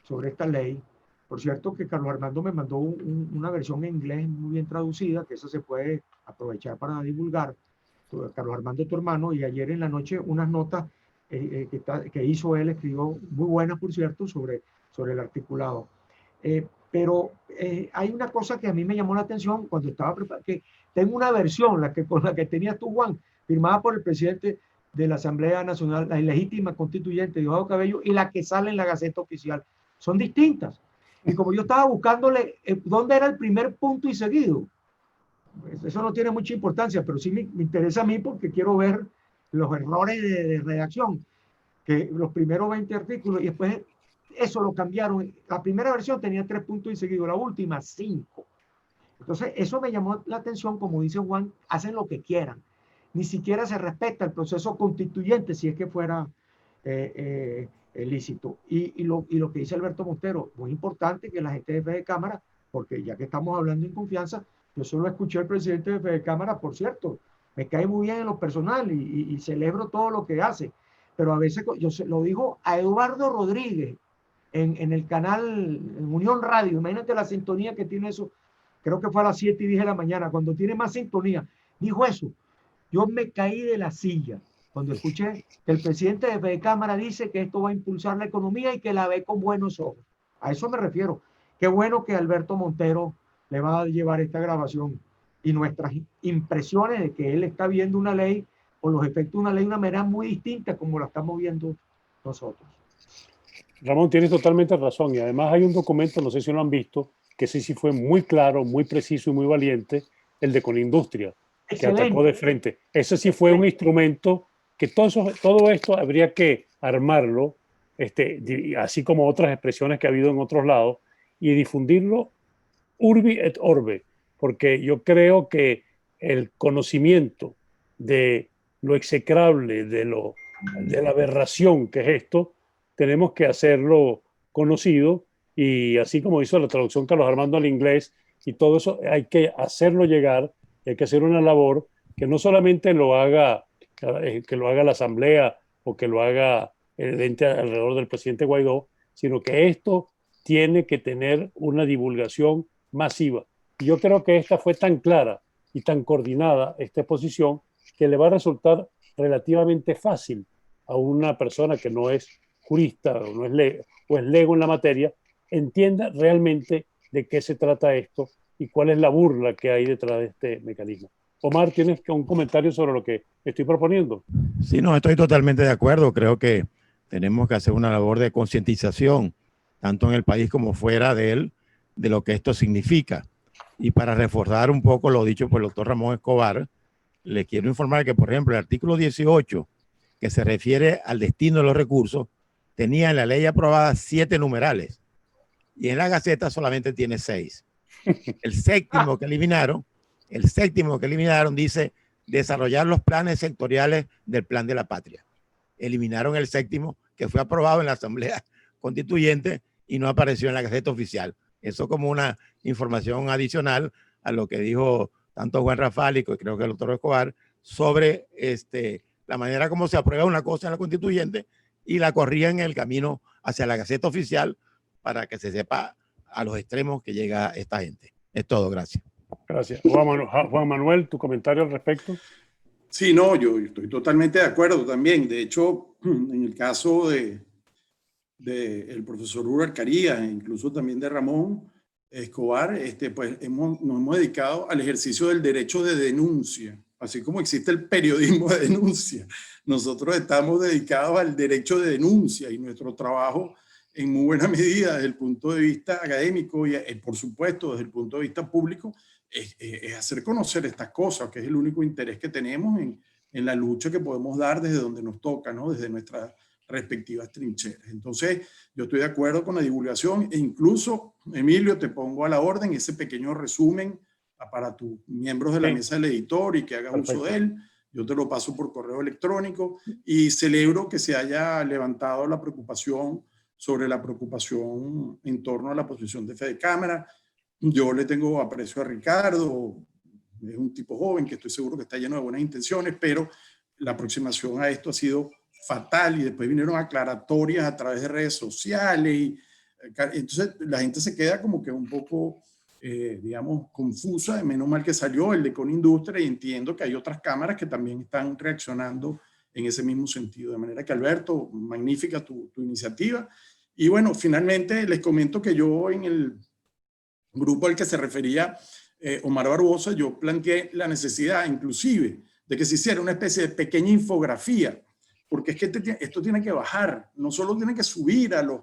sobre esta ley. Por cierto, que Carlos Armando me mandó una versión en inglés muy bien traducida, que esa se puede aprovechar para divulgar. Carlos Armando, tu hermano, y ayer en la noche unas notas que hizo él, escribió muy buenas, por cierto, sobre el articulado. Pero hay una cosa que a mí me llamó la atención cuando estaba preparando, que tengo una versión, con la que tenías tú, Juan, firmada por el presidente de la Asamblea Nacional, la ilegítima constituyente, Diosdado Cabello, y la que sale en la Gaceta Oficial. Son distintas. Y como yo estaba buscándole dónde era el primer punto y seguido, pues eso no tiene mucha importancia, pero sí me interesa a mí porque quiero ver los errores de redacción, que los primeros 20 artículos, y después eso lo cambiaron. La primera versión tenía 3 puntos y seguido, la última 5. Entonces eso me llamó la atención. Como dice Juan, hacen lo que quieran. Ni siquiera se respeta el proceso constituyente si es que fuera lícito. Y lo que dice Alberto Montero, muy importante que la gente de Fede Cámara, porque ya que estamos hablando en confianza, yo solo escuché al presidente de Fede Cámara, por cierto, me cae muy bien en lo personal y celebro todo lo que hace, pero a veces yo lo digo a Eduardo Rodríguez en el canal, en Unión Radio. Imagínate la sintonía que tiene eso. Creo que fue a las 7:10 de la mañana, cuando tiene más sintonía. Dijo eso. Yo me caí de la silla cuando escuché que el presidente de Fede Cámara dice que esto va a impulsar la economía y que la ve con buenos ojos. A eso me refiero. Qué bueno que Alberto Montero le va a llevar esta grabación y nuestras impresiones de que él está viendo una ley o los efectos de una ley de una manera muy distinta como la estamos viendo nosotros. Ramón, tienes totalmente razón, y además hay un documento, no sé si lo han visto, que sí fue muy claro, muy preciso y muy valiente, el de Conindustria, que atacó de frente. Ese sí fue un instrumento que todo esto habría que armarlo, así como otras expresiones que ha habido en otros lados, y difundirlo urbi et orbe, porque yo creo que el conocimiento de lo execrable, de la aberración que es esto, tenemos que hacerlo conocido y así como hizo la traducción Carlos Armando al inglés, y todo eso hay que hacerlo llegar, hay que hacer una labor que no solamente que lo haga la Asamblea o que lo haga el ente alrededor del presidente Guaidó, sino que esto tiene que tener una divulgación masiva. Y yo creo que esta fue tan clara y tan coordinada, esta exposición, que le va a resultar relativamente fácil a una persona que no es jurista o, no es, o es lego en la materia, entienda realmente de qué se trata esto y cuál es la burla que hay detrás de este mecanismo. Omar, ¿tienes un comentario sobre lo que estoy proponiendo? Sí, no, estoy totalmente de acuerdo. Creo que tenemos que hacer una labor de concientización, tanto en el país como fuera de él, de lo que esto significa. Y para reforzar un poco lo dicho por el doctor Ramón Escobar, le quiero informar que, por ejemplo, el artículo 18, que se refiere al destino de los recursos, tenía en la ley aprobada 7 numerales y en la Gaceta solamente tiene 6. El séptimo que eliminaron dice desarrollar los planes sectoriales del Plan de la Patria. Eliminaron el séptimo que fue aprobado en la Asamblea Constituyente y no apareció en la Gaceta Oficial. Eso como una información adicional a lo que dijo tanto Juan Rafal y creo que el doctor Escobar sobre la manera como se aprueba una cosa en la Constituyente y la corrían en el camino hacia la Gaceta Oficial para que se sepa a los extremos que llega esta gente. Es todo, gracias. Gracias. Juan Manuel, ¿tu comentario al respecto? Sí, no, yo estoy totalmente de acuerdo también. De hecho, en el caso de el profesor Ruber Carías, e incluso también de Ramón Escobar, pues nos hemos dedicado al ejercicio del derecho de denuncia, así como existe el periodismo de denuncia. Nosotros estamos dedicados al derecho de denuncia y nuestro trabajo en muy buena medida desde el punto de vista académico y por supuesto desde el punto de vista público es hacer conocer estas cosas, que es el único interés que tenemos en la lucha que podemos dar desde donde nos toca, ¿no? Desde nuestras respectivas trincheras. Entonces, yo estoy de acuerdo con la divulgación e incluso, Emilio, te pongo a la orden ese pequeño resumen para tus miembros de la mesa del editor y que hagas uso de él. Yo te lo paso por correo electrónico y celebro que se haya levantado la preocupación sobre la preocupación en torno a la posición de Fede Cámara. Yo le tengo aprecio a Ricardo, es un tipo joven que estoy seguro que está lleno de buenas intenciones, pero la aproximación a esto ha sido fatal y después vinieron aclaratorias a través de redes sociales y entonces la gente se queda como que un poco, digamos, confusa. De menos mal que salió el de Conindustria y entiendo que hay otras cámaras que también están reaccionando en ese mismo sentido. De manera que, Alberto, magnífica tu iniciativa. Y bueno, finalmente les comento que yo en el grupo al que se refería Omar Barbosa, yo planteé la necesidad inclusive de que se hiciera una especie de pequeña infografía, porque es que esto tiene que bajar, no solo tiene que subir a los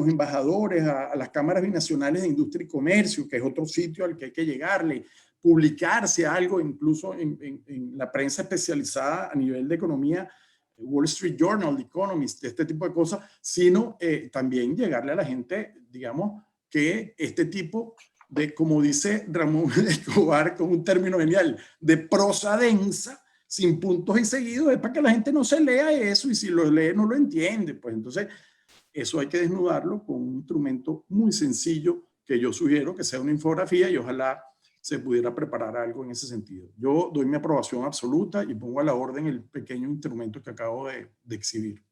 embajadores, a las cámaras binacionales de industria y comercio, que es otro sitio al que hay que llegarle, publicarse algo incluso en la prensa especializada a nivel de economía, Wall Street Journal, The Economist, este tipo de cosas, sino también llegarle a la gente, digamos, que este tipo de, como dice Ramón Escobar, con un término genial, de prosa densa, sin puntos y seguidos, es para que la gente no se lea eso y si lo lee no lo entiende. Pues entonces, eso hay que desnudarlo con un instrumento muy sencillo que yo sugiero que sea una infografía y ojalá se pudiera preparar algo en ese sentido. Yo doy mi aprobación absoluta y pongo a la orden el pequeño instrumento que acabo de exhibir.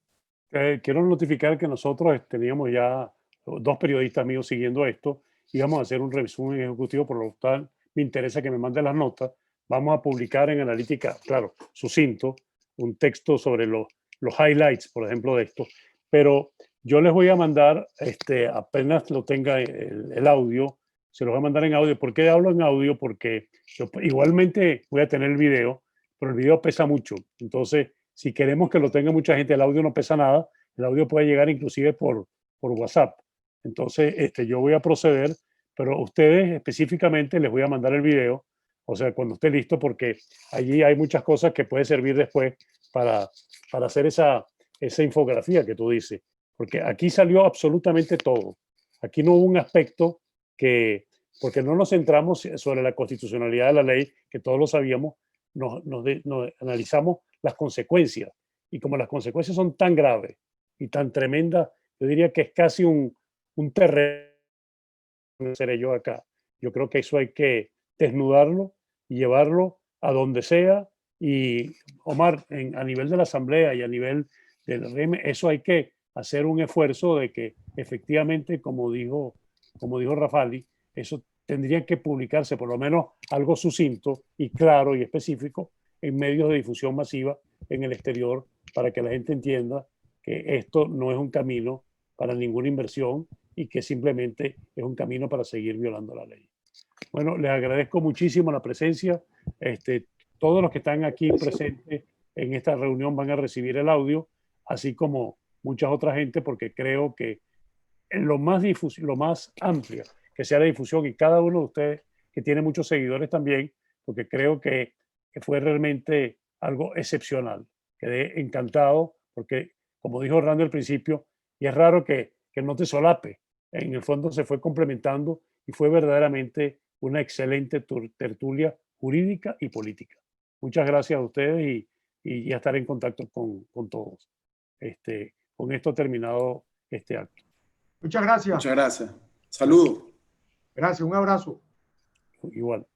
Quiero notificar que nosotros teníamos ya 2 periodistas míos siguiendo esto y vamos a hacer un resumen ejecutivo, por lo tal me interesa que me manden las notas. Vamos a publicar en Analítica, claro, sucinto, un texto sobre los highlights, por ejemplo, de esto. Pero yo les voy a mandar, apenas lo tenga el audio, se los voy a mandar en audio. ¿Por qué hablo en audio? Porque yo igualmente voy a tener el video, pero el video pesa mucho. Entonces, si queremos que lo tenga mucha gente, el audio no pesa nada. El audio puede llegar inclusive por WhatsApp. Entonces, yo voy a proceder, pero a ustedes específicamente les voy a mandar el video, o sea, cuando esté listo, porque allí hay muchas cosas que puede servir después para hacer esa infografía que tú dices. Porque aquí salió absolutamente todo. Aquí no hubo un aspecto porque no nos centramos sobre la constitucionalidad de la ley, que todos lo sabíamos, nos analizamos las consecuencias. Y como las consecuencias son tan graves y tan tremendas, yo diría que es casi un un terreno seré yo acá. Yo creo que eso hay que desnudarlo y llevarlo a donde sea. Y Omar, a nivel de la Asamblea y a nivel del régimen, eso hay que hacer un esfuerzo de que efectivamente, como dijo Rafali, eso tendría que publicarse por lo menos algo sucinto y claro y específico en medios de difusión masiva en el exterior para que la gente entienda que esto no es un camino para ninguna inversión y que simplemente es un camino para seguir violando la ley. Bueno, les agradezco muchísimo la presencia. Todos los que están aquí presentes en esta reunión van a recibir el audio, así como muchas otras gente, porque creo que lo más amplia que sea la difusión, y cada uno de ustedes que tiene muchos seguidores también, porque creo que fue realmente algo excepcional. Quedé encantado porque, como dijo Orlando al principio, y es raro que no te solape, en el fondo se fue complementando y fue verdaderamente una excelente tertulia jurídica y política. Muchas gracias a ustedes y ya estaré en contacto con todos. Con esto terminado este acto. Muchas gracias. Muchas gracias. Saludos. Gracias, un abrazo. Igual.